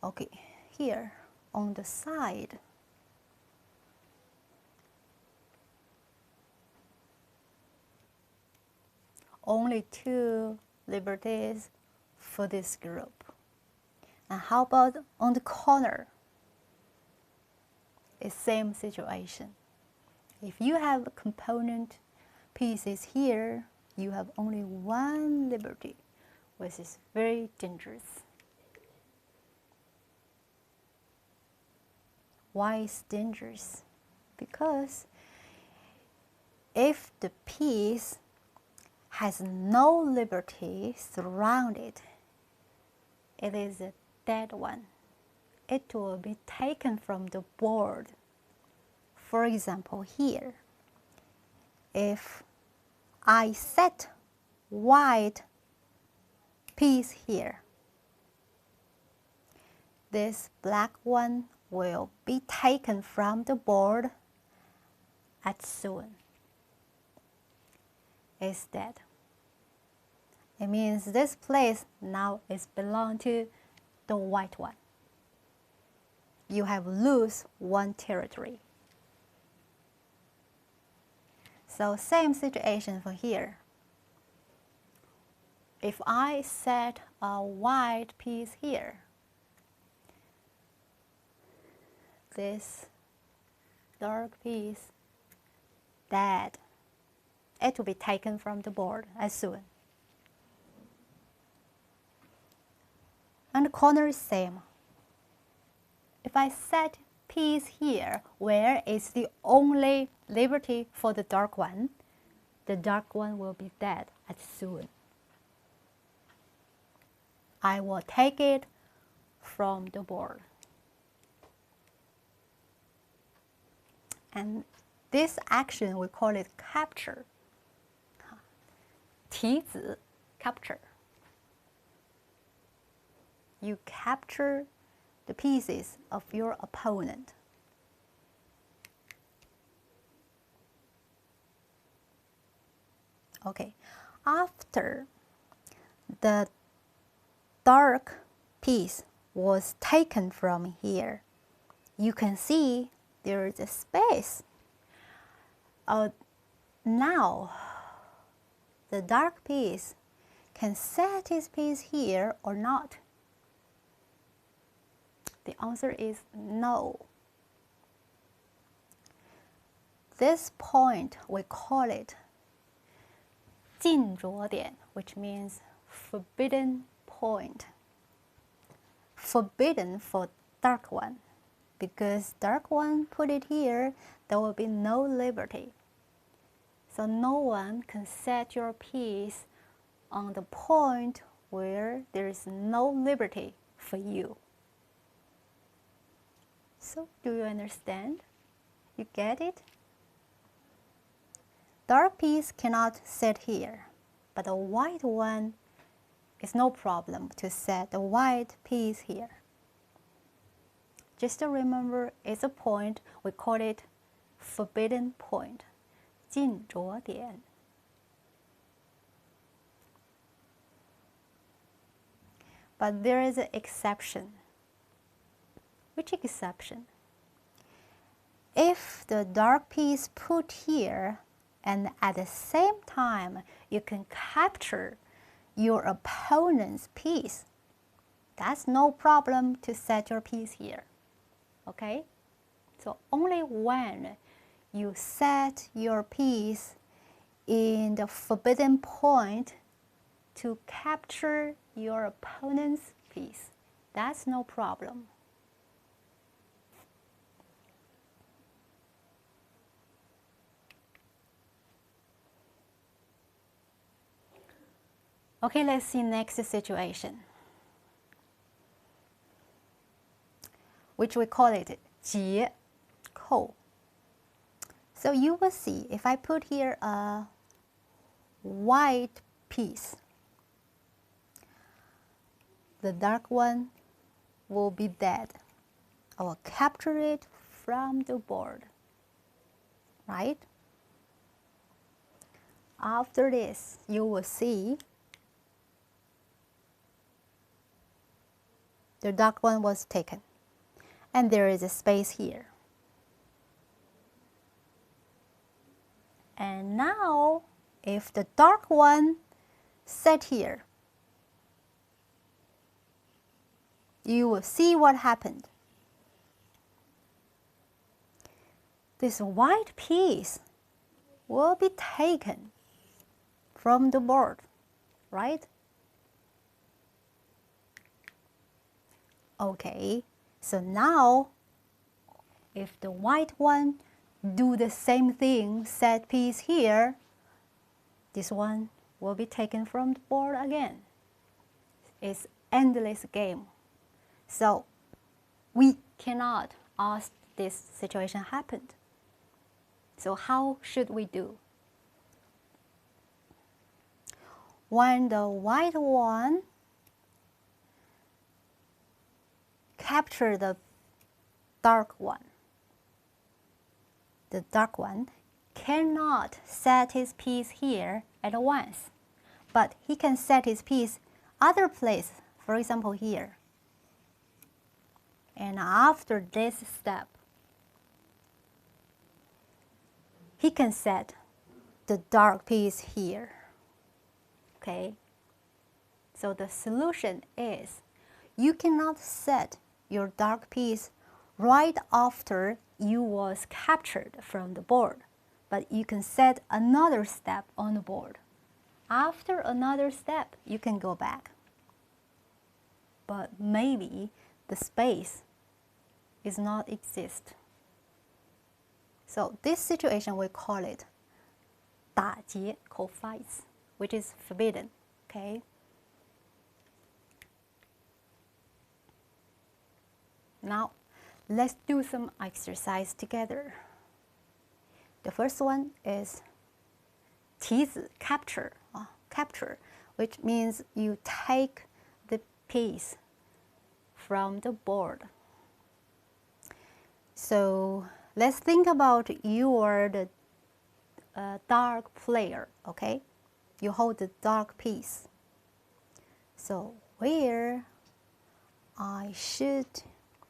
Okay, here on the side, only 2 liberties for this group. And how about on the corner? It's same situation. If you have component pieces here, you have only 1 liberty, which is very dangerous. Why is dangerous? Because if the piece has no liberty surrounded, it is a dead one. It will be taken from the board. For example, here, if I set white piece here, this black one will be taken from the board as soon. It's dead. It means this place now is belong to the white one. You have lose 1 territory. So same situation for here. If I set a white piece here, this dark piece, dead. It will be taken from the board as soon. And the corner is same. If I set piece here where it's the only liberty for the dark one will be dead as soon. I will take it from the board. And this action, we call it capture. 提子 capture. You capture the pieces of your opponent. Okay, after the dark piece was taken from here, you can see there is a space. Now, the dark piece can set his piece here or not. The answer is no. This point, we call it 禁着点, which means forbidden point. Forbidden for dark one, because dark one put it here, there will be no liberty. So no one can set your piece on the point where there is no liberty for you. So do you understand? You get it? Dark piece cannot set here, but the white one is no problem to set the white piece here. Just to remember, it's a point, we call it forbidden point, 禁着点. But there is an exception. Which exception? If the dark piece put here and at the same time you can capture your opponent's piece, that's no problem to set your piece here. Okay? So only when you set your piece in the forbidden point to capture your opponent's piece, that's no problem. Okay, let's see next situation, which we call it 结扣. So you will see if I put here a white piece, the dark one will be dead. I will capture it from the board, right? After this, you will see the dark one was taken, and there is a space here. And now, if the dark one set here, you will see what happened. This white piece will be taken from the board, right? Okay, so now if the white one do the same thing, set piece here, this one will be taken from the board again. It's endless game. So we cannot ask this situation happened. So how should we do? When the white one capture the dark one, the dark one cannot set his piece here at once, but he can set his piece other place, for example here. And after this step, he can set the dark piece here. Okay? So the solution is you cannot set your dark piece right after you was captured from the board, but you can set another step on the board. After another step, you can go back. But maybe the space is not exist. So this situation we call it 打劫口 fights, which is forbidden. Okay. Now, let's do some exercise together. The first one is 提子 capture, capture, which means you take the piece from the board. So let's think about you are the dark player, okay? You hold the dark piece. So where I should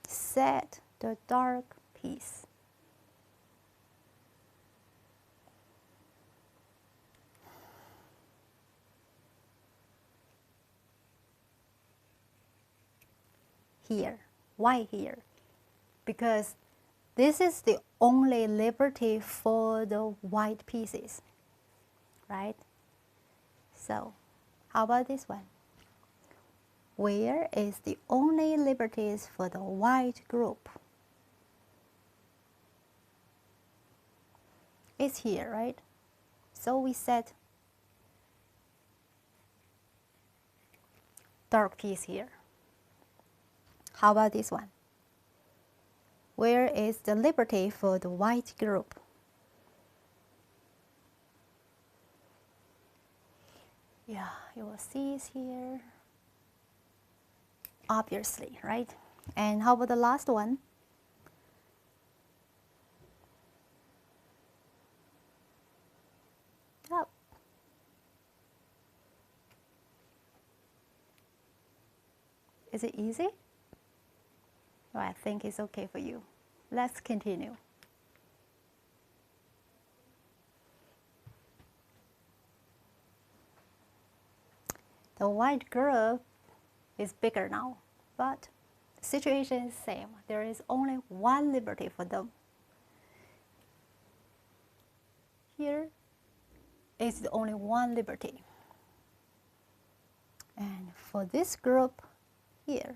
set the dark piece? Here. Why here? Because this is the only liberty for the white pieces, right? So, how about this one? Where is the only liberties for the white group? It's here, right? So we set dark piece here. How about this one? Where is the liberty for the white group? Yeah, you will see it's here. Obviously, right? And how about the last one? Oh. Is it easy? Well, I think it's okay for you. Let's continue. The white group is bigger now, but the situation is same. There is only one liberty for them. Here is the only one liberty. And for this group here,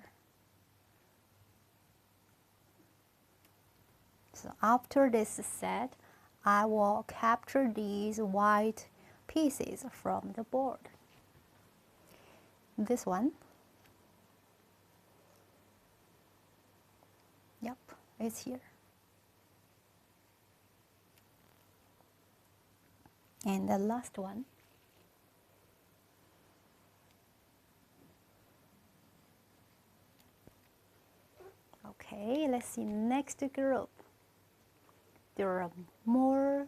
so after this set, I will capture these white pieces from the board. This one, yep, it's here. And the last one, okay, let's see next group. There are more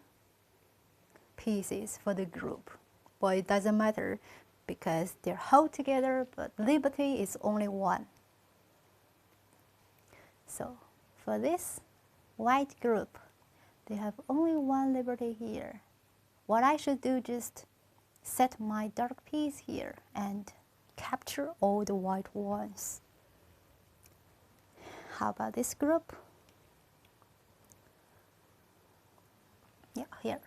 pieces for the group, but it doesn't matter because they're held together, but liberty is only one. So for this white group, they have only one liberty here. What I should do, just set my dark piece here and capture all the white ones. How about this group? Yeah, here.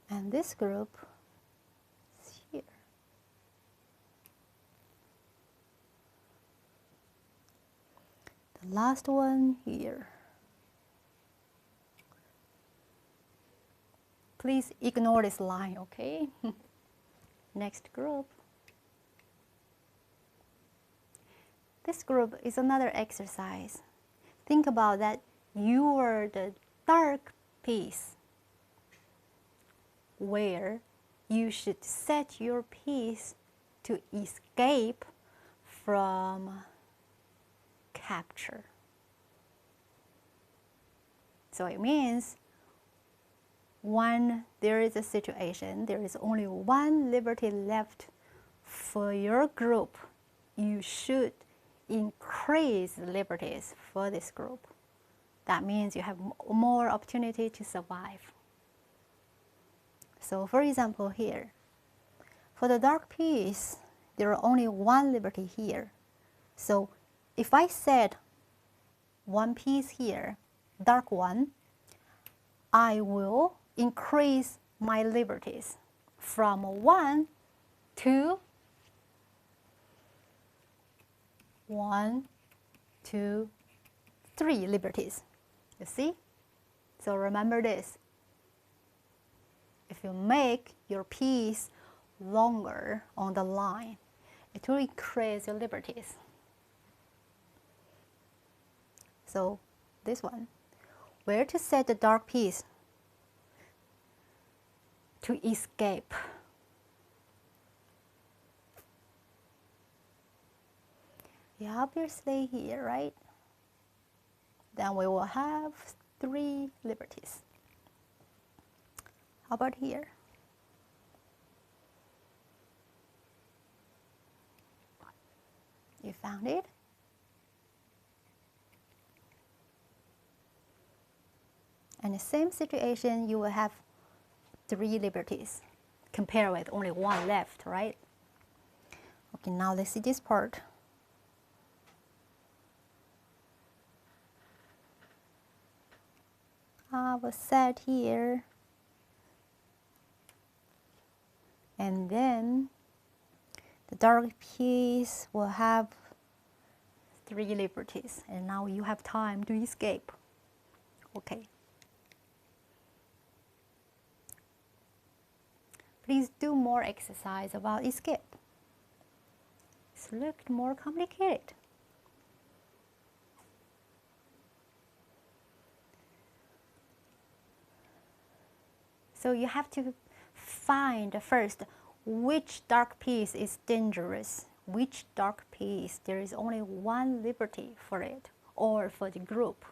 And this group is here. The last one here. Please ignore this line, okay? Next group. This group is another exercise. Think about that you are the dark piece where you should set your piece to escape from capture. So it means when there is a situation, there is only one liberty left for your group, you should increase liberties for this group. That means you have more opportunity to survive. So for example here, for the dark piece, there are only one liberty here. So if I set one piece here, dark one, I will increase my liberties from 1 to 1, 2, 3 liberties. You see? So remember this. If you make your piece longer on the line, it will increase your liberties. So this one, where to set the dark piece to escape. Yeah, obviously here, right? Then we will have 3 liberties. How about here? You found it? In the same situation, you will have 3 liberties. Compare with only 1 left, right? Okay, now let's see this part. I will set here, and then the dark piece will have 3 liberties, and now you have time to escape. Okay. Please do more exercise about escape. It's looked more complicated. So you have to find first which dark piece is dangerous, which dark piece there is only 1 liberty for it or for the group.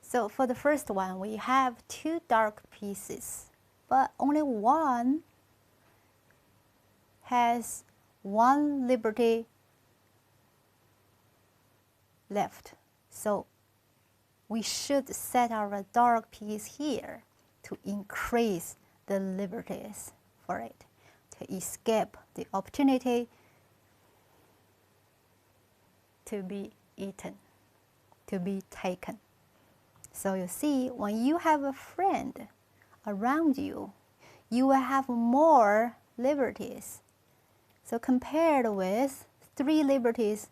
So for the first one, we have 2 dark pieces, but only one has 1 liberty left. So we should set our dark piece here to increase the liberties for it, to escape the opportunity to be eaten, to be taken. So you see, when you have a friend around you, you will have more liberties. So compared with 3 liberties,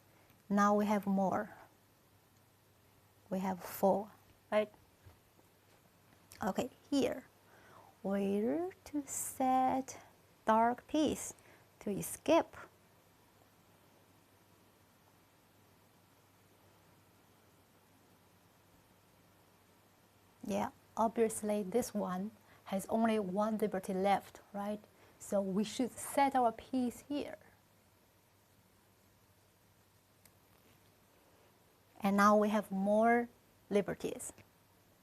now we have more. We have 4, right? Okay, here, where to set dark piece to escape. Yeah, obviously this one has only 1 liberty left, right? So we should set our piece here. And now we have more liberties,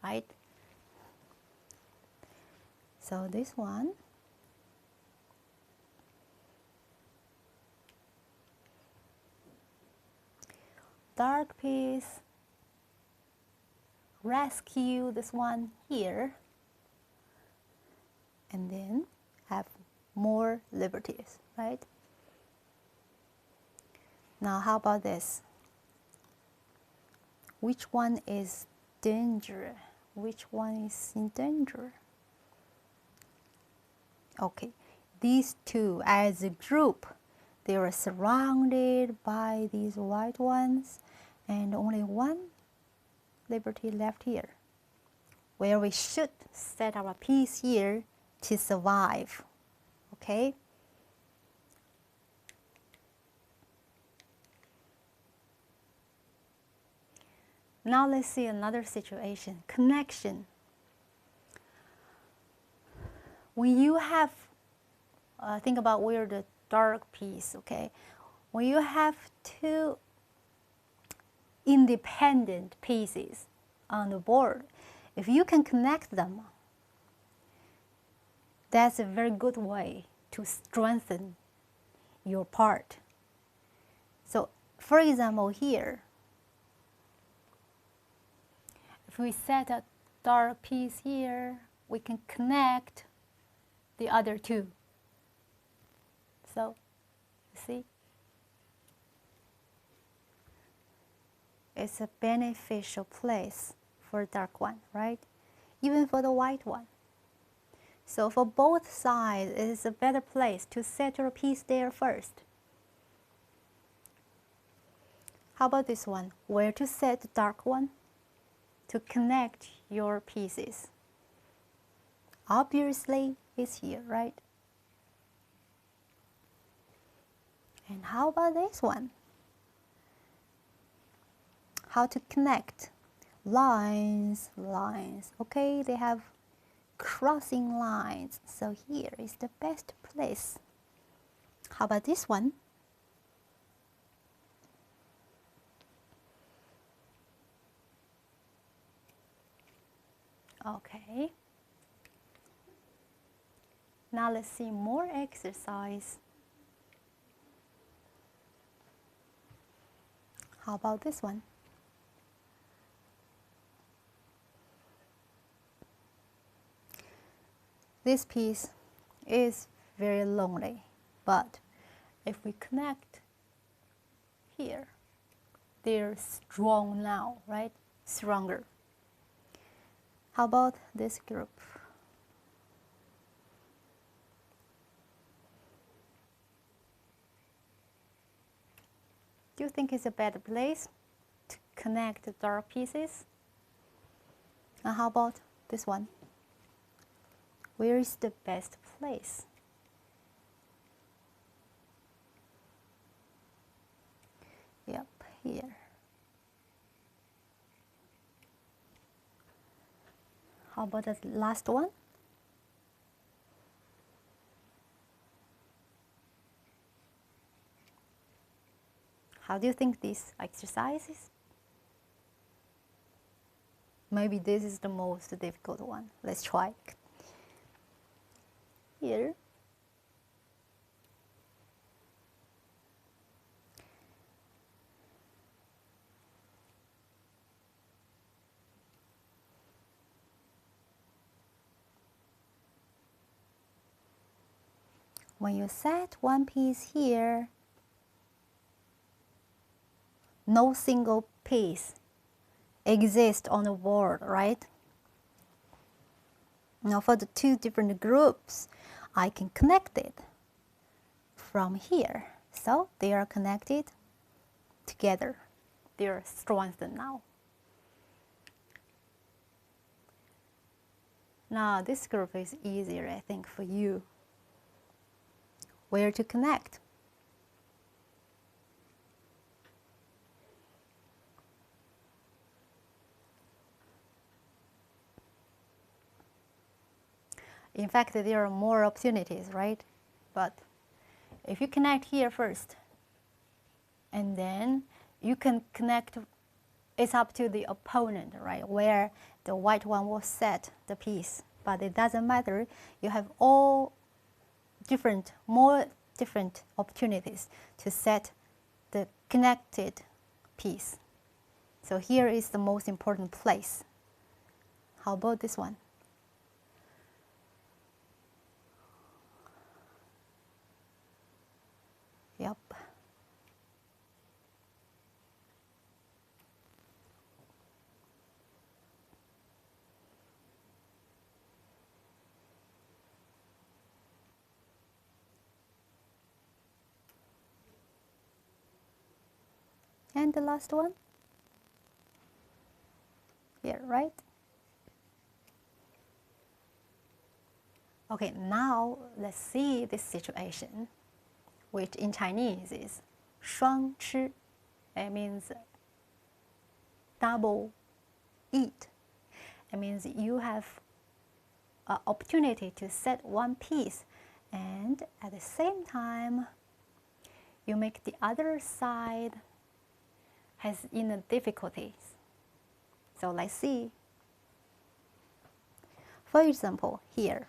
right? So this one, dark piece, rescue this one here, and then have more liberties, right? Now how about this? Which one is danger? Which one is in danger? Okay, these 2 as a group, they are surrounded by these white ones, and only 1 liberty left here, where we should set our piece here to survive. Okay? Now let's see another situation, connection. When you have, think about where the dark piece, okay? When you have 2 independent pieces on the board, if you can connect them, that's a very good way to strengthen your part. So, for example, here, if we set a dark piece here, we can connect the other 2. So, you see? It's a beneficial place for dark one, right? Even for the white one. So for both sides, it is a better place to set your piece there first. How about this one? Where to set the dark one? To connect your pieces. Obviously, it's here, right? And how about this one? How to connect lines. Okay, they have crossing lines, so here is the best place. How about this one? Okay. Now let's see more exercise. How about this one? This piece is very lonely, but if we connect here, they're strong now, right? Stronger. How about this group? Do you think it's a better place to connect the dark pieces? And how about this one? Where is the best place? Yep, here. How about the last one? How do you think this exercise is? Maybe this is the most difficult one. Let's try. Here. when you set one piece here, no single piece exists on the board, right? Now for the two different groups, I can connect it from here. So they are connected together. They are strengthened now. Now this group is easier, I think, for you. Where to connect? In fact, there are more opportunities, right? But if you connect here first, and then you can connect, it's up to the opponent, right? Where the white one will set the piece. But it doesn't matter. You have all more different opportunities to set the connected piece. So here is the most important place. How about this one? Yep. And the last one? Here, right? Okay, now let's see this situation, which in Chinese is 双吃. It means double eat. It means you have an opportunity to set one piece, and at the same time, you make the other side has in difficulties. So let's see. For example, here,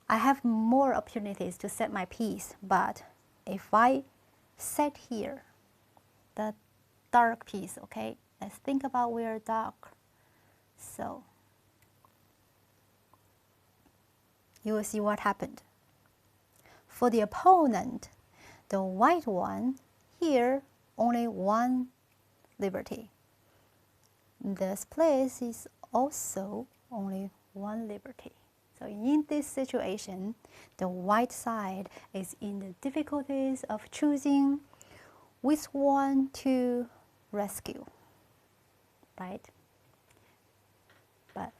I have more opportunities to set my piece, but if I set here the dark piece, okay, let's think about where dark. So you will see what happened. For the opponent, the white one, here only one liberty. This place is also only one liberty. So in this situation, the white side is in the difficulties of choosing which one to rescue, right? But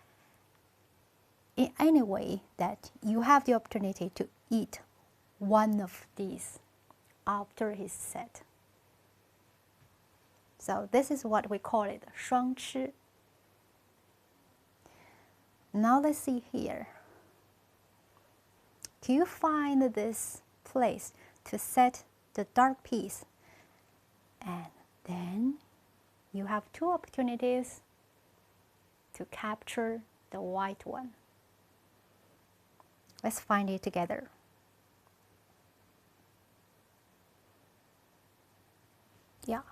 in any way that you have the opportunity to eat one of these after his set. So this is what we call it, 双吃. Now let's see here. Can you find this place to set the dark piece? And then you have two opportunities to capture the white one. Let's find it together. Yeah.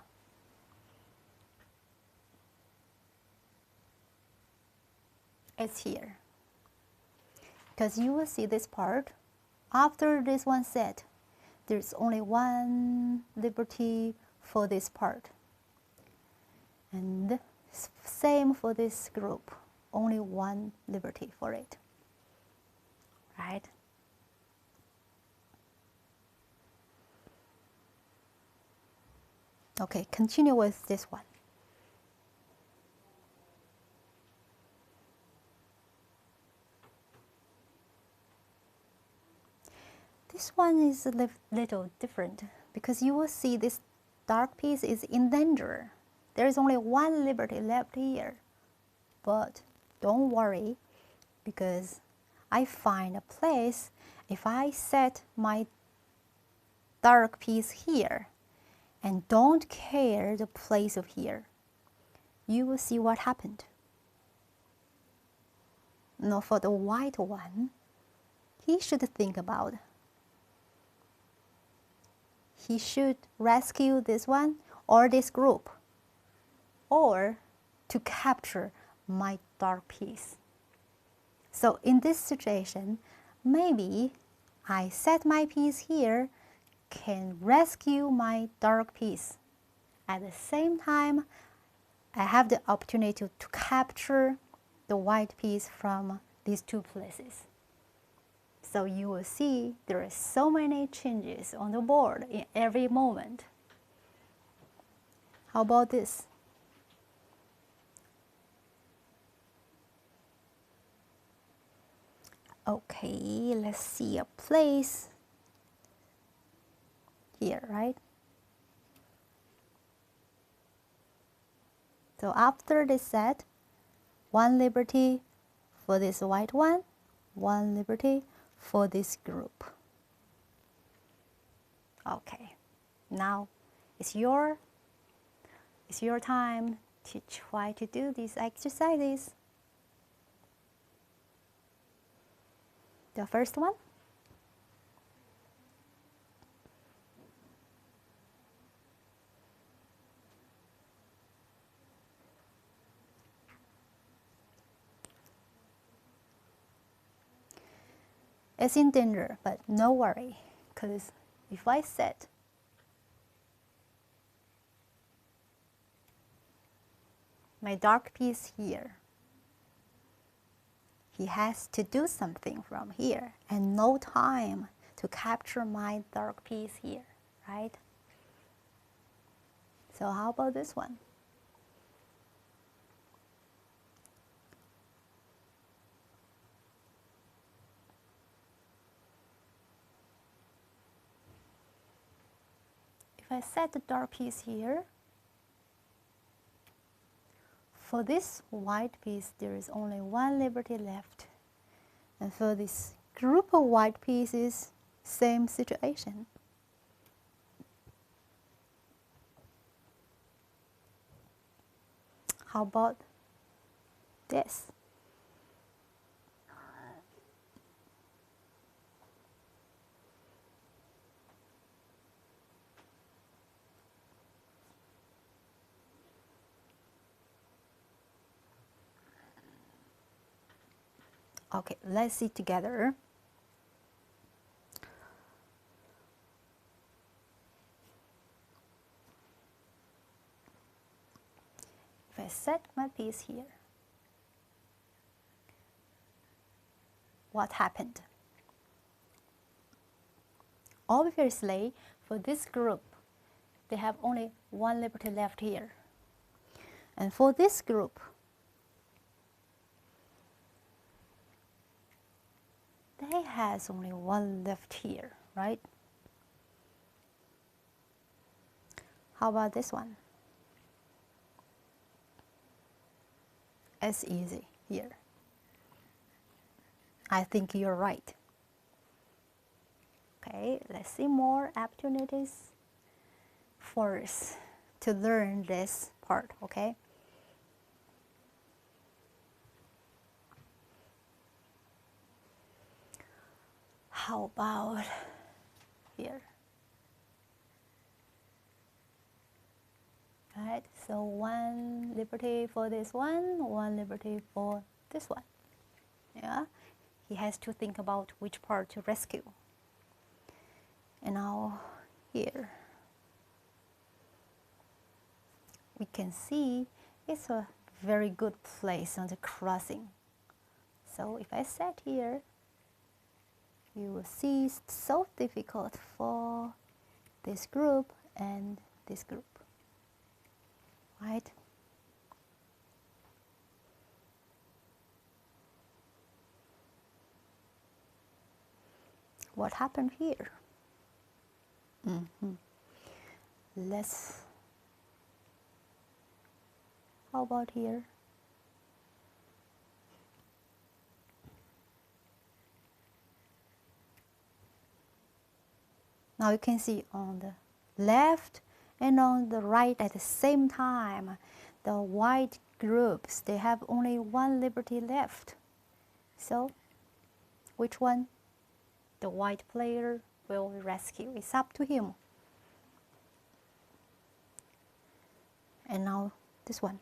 It's here. Because you will see this part. After this one set, there's only one liberty for this part. And same for this group, only one liberty for it. Right? Okay, continue with this one. This one is a little different because you will see this dark piece is in danger. There is only one liberty left here. But don't worry, because I find a place. If I set my dark piece here and don't care the place of here, you will see what happened. Now for the white one, he should think about. He should rescue this one or this group, or to capture my dark piece. So in this situation, maybe I set my piece here can rescue my dark piece. At the same time, I have the opportunity to capture the white piece from these two places. So you will see there are so many changes on the board in every moment. How about this? Okay, let's see a place here, right? So after this set, one liberty for this white one liberty for this group. Okay, now it's your time to try to do these exercises. The first one. It's in danger, but no worry, because if I set my dark piece here, he has to do something from here and no time to capture my dark piece here, right? So how about this one? If I set the dark piece here, for this white piece there is only one liberty left. And for this group of white pieces, same situation. How about this? Okay, let's see together. If I set my piece here, what happened? Obviously, for this group, they have only one liberty left here. And for this group, they has only one left here, right? How about this one? It's easy here. I think you're right. Okay, let's see more opportunities for us to learn this part, okay? How about here? Right, so one liberty for this one liberty for this one. Yeah, he has to think about which part to rescue. And now here, we can see it's a very good place on the crossing. So if I set here, you will see it's so difficult for this group and this group, right? What happened here? How about here? Now you can see on the left and on the right at the same time, the white groups, they have only one liberty left. So which one the white player will rescue? It's up to him. And now this one.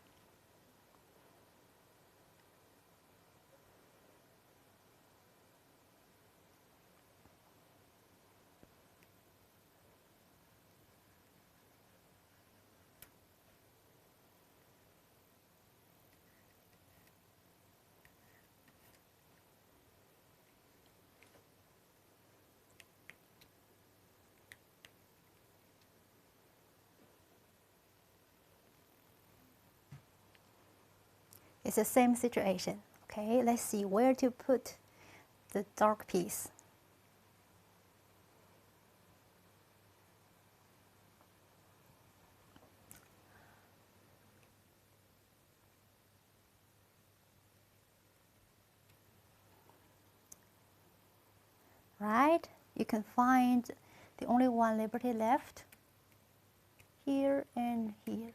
It's the same situation. Okay, let's see where to put the dark piece. Right? You can find the only one liberty left here and here.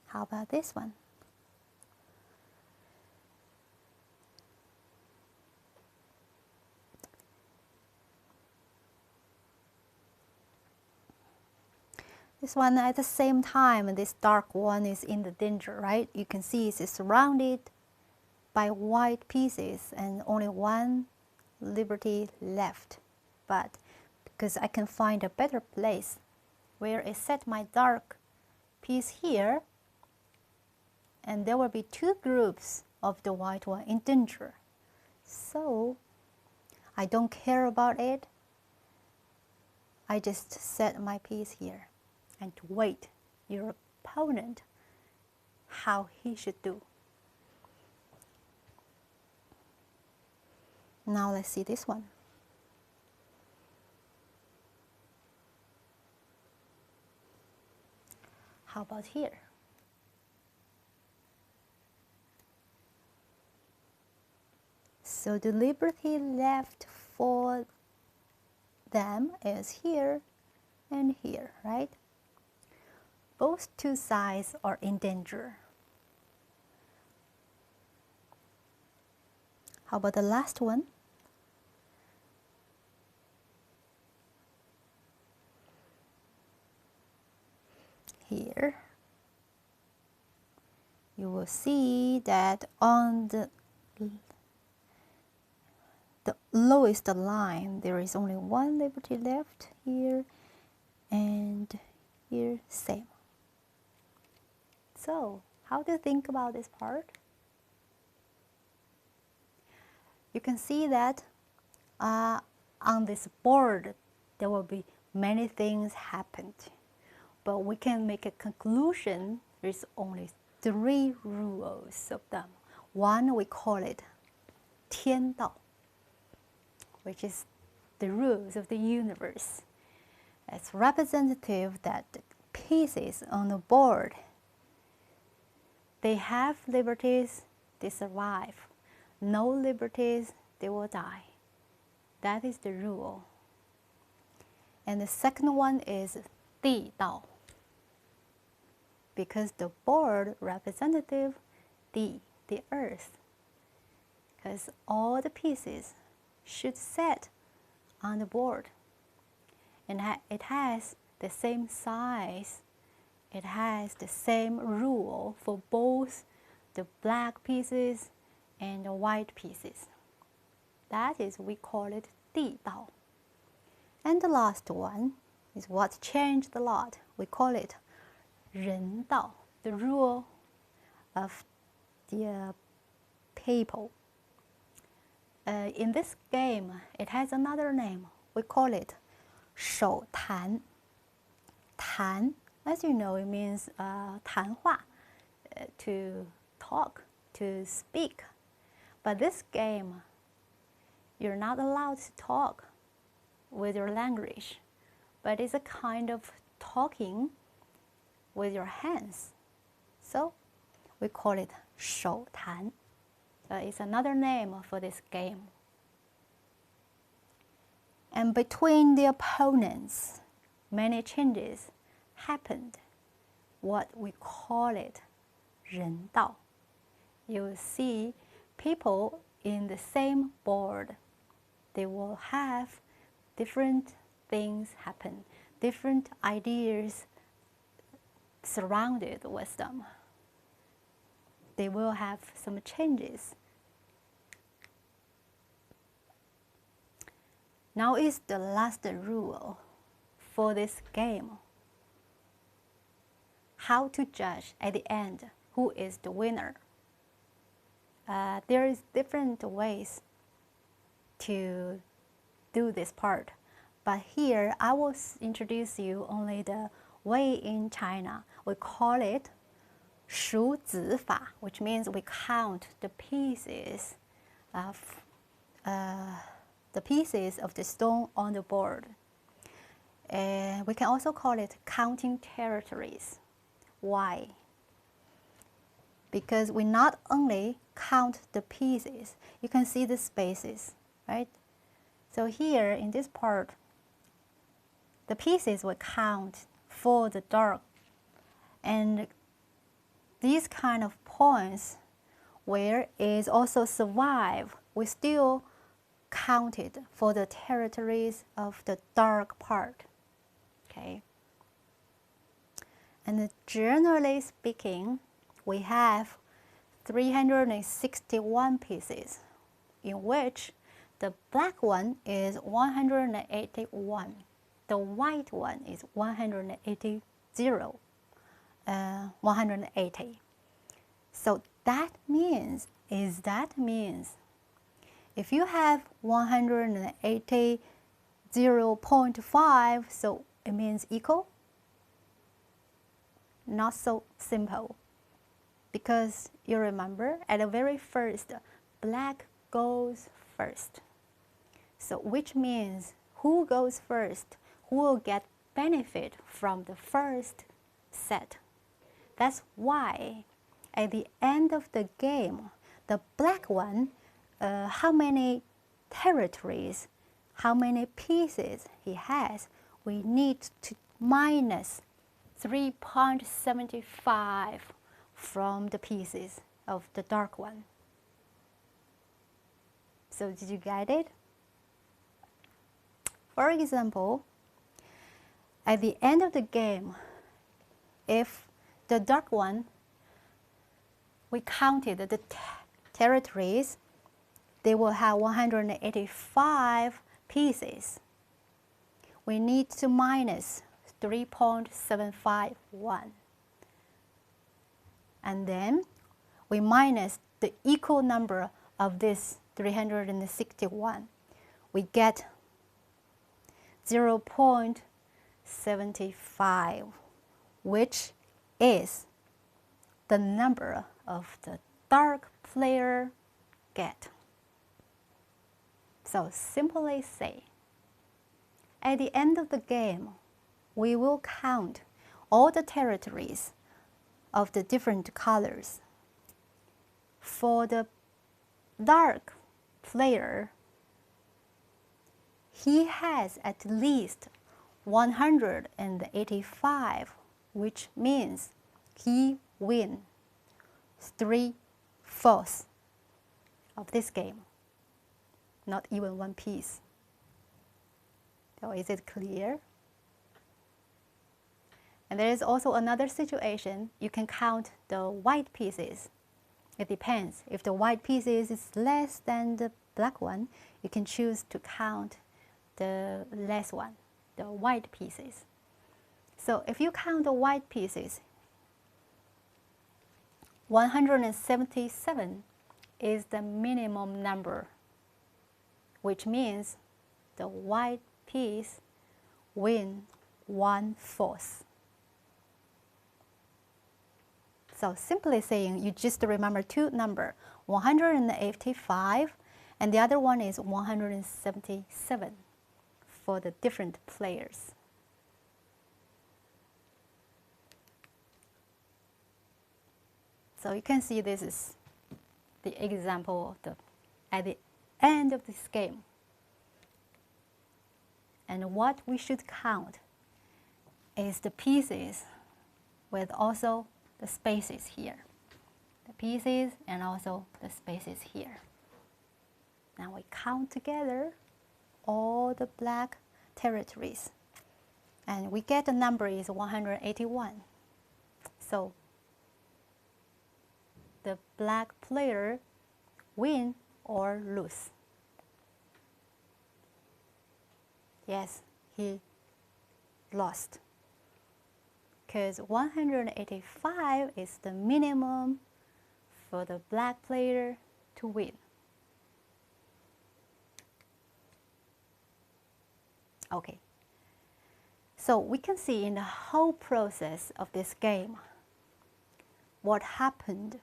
How about this one? This one at the same time, this dark one is in the danger, right? You can see it's surrounded by white pieces and only one liberty left. But because I can find a better place where I set my dark piece here, and there will be two groups of the white one in danger. So I don't care about it. I just set my piece here and wait your opponent how he should do. Now let's see this one. How about here? So the liberty left for them is here and here, right? Both two sides are in danger. How about the last one? Here, you will see that on the lowest line, there is only one liberty left here and here, same. So, how do you think about this part? You can see that on this board, there will be many things happened. But we can make a conclusion. There's only 3 rules of them. One, we call it 天道, which is the rules of the universe. It's representative that the pieces on the board, they have liberties, they survive. No liberties, they will die. That is the rule. And the second one is 地道. Because the board representative, the earth. Because all the pieces should set on the board. And it has the same size. It has the same rule for both the black pieces and the white pieces. That is, we call it 地道. And the last one is what changed a lot. We call it 人道, the rule of the people. In this game, it has another name. We call it 手谈. 谈, as you know, it means 谈话, to talk, to speak. But this game, you're not allowed to talk with your language, but it's a kind of talking with your hands. So we call it 手谈. It's another name for this game. And between the opponents, many changes happened. What we call it 人道. You will see people in the same board. They will have different things happen, different ideas surrounded with them. They will have some changes. Now is the last rule for this game. How to judge at the end who is the winner. There is different ways to do this part, but here I will introduce you only the way in China. We call it 数子法, which means we count the pieces of the stone on the board. And we can also call it counting territories. Why? Because we not only count the pieces, you can see the spaces, right? So here in this part, the pieces will count for the dark. And these kind of points where it also survive, we still counted for the territories of the dark part. Okay. And generally speaking, we have 361 pieces, in which the black one is 181, the white one is 180. So that means if you have 180 0.5, so it means equal. Not so simple, because you remember at the very first, black goes first. So which means who goes first, who will get benefit from the first set. That's why at the end of the game, the black one, how many territories, how many pieces he has, we need to minus 3.75 from the pieces of the dark one. So did you get it? For example, at the end of the game, if the dark one, we counted the territories, they will have 185 pieces. We need to minus 3.751. And then we minus the equal number of this 361. We get 0.75, which is the number of the dark player get. So simply say, at the end of the game, we will count all the territories of the different colors. For the dark player, he has at least 185, which means he wins 3/4 of this game, not even one piece. So is it clear? And there is also another situation. You can count the white pieces. It depends. If the white pieces is less than the black one, you can choose to count the less one, the white pieces. So if you count the white pieces, 177 is the minimum number, which means the white piece wins 1/4. So simply saying, you just remember two numbers, 185, and the other one is 177 for the different players. So you can see this is the example of at the end of this game. And what we should count is the pieces with also the spaces here. The pieces and also the spaces here. Now we count together all the black territories. And we get the number is 181. So the black player win or lose. Yes, he lost, because 185 is the minimum for the black player to win. Okay, so we can see in the whole process of this game, what happened,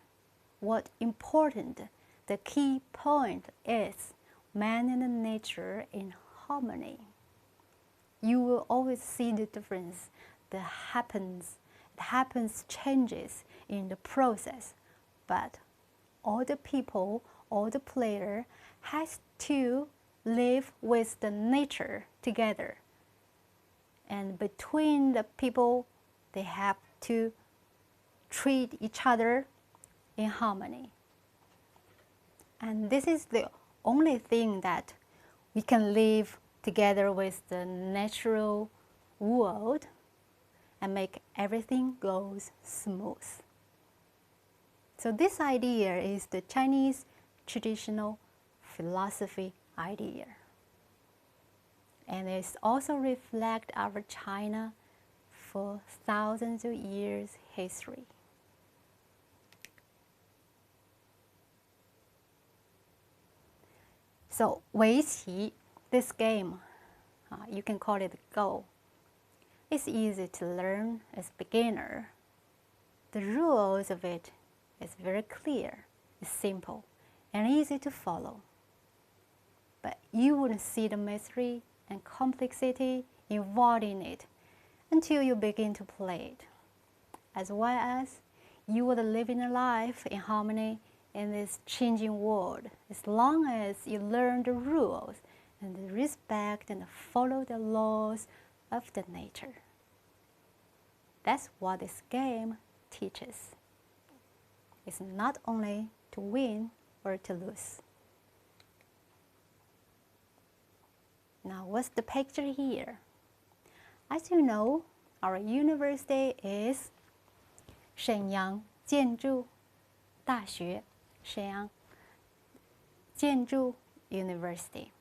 what important, the key point is man and nature in harmony. You will always see the difference that happens, changes in the process, but all the people, all the player has to live with the nature together. And between the people, they have to treat each other in harmony. And this is the only thing that we can live together with the natural world and make everything goes smooth. So this idea is the Chinese traditional philosophy idea. And it also reflects our China for thousands of years history. So Weiqi, this game, you can call it Go. It's easy to learn as beginner. The rules of it is very clear, it's simple, and easy to follow. But you wouldn't see the mystery and complexity involved in it until you begin to play it. As well as you would live in a life in harmony in this changing world, as long as you learn the rules and respect and follow the laws of the nature. That's what this game teaches. It's not only to win or to lose. Now, what's the picture here? As you know, our university is Shenyang 建筑大学, Shenyang 建筑 University.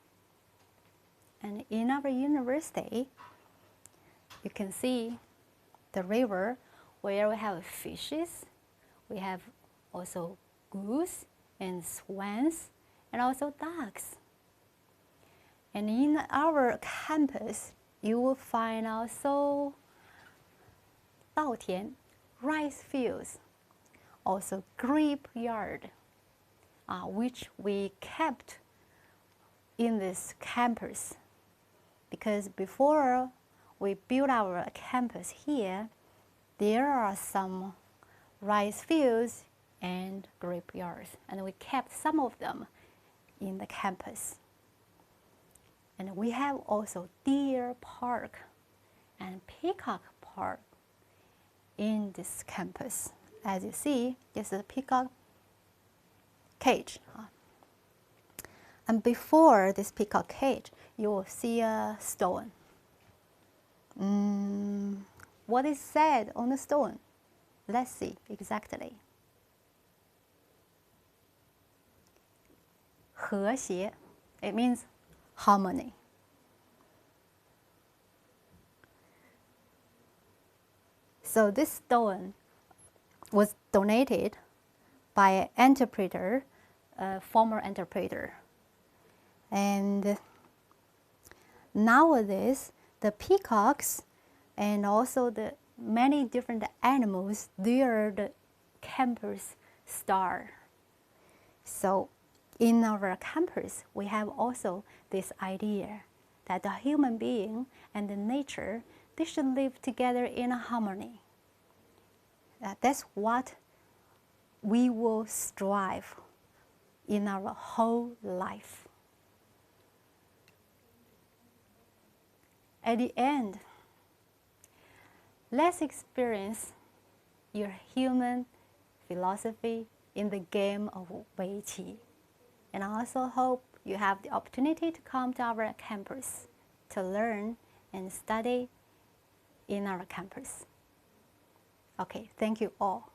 And in our university, you can see the river where we have fishes, we have also goose and swans, and also ducks. And in our campus, you will find also 稻田, rice fields, also grape yard, which we kept in this campus. Because before we built our campus here, there are some rice fields and grape yards, and we kept some of them in the campus. And we have also deer park and peacock park in this campus. As you see, this is a peacock cage. And before this peacock cage, you will see a stone. What is said on the stone? Let's see exactly. 和谐, it means harmony. So this stone was donated by an interpreter, a former interpreter. And nowadays, the peacocks and also the many different animals, they are the campus star. So in our campus, we have also this idea that the human being and the nature, they should live together in a harmony. That's what we will strive in our whole life. At the end, let's experience your human philosophy in the game of Weiqi. And I also hope you have the opportunity to come to our campus to learn and study in our campus. Okay, thank you all.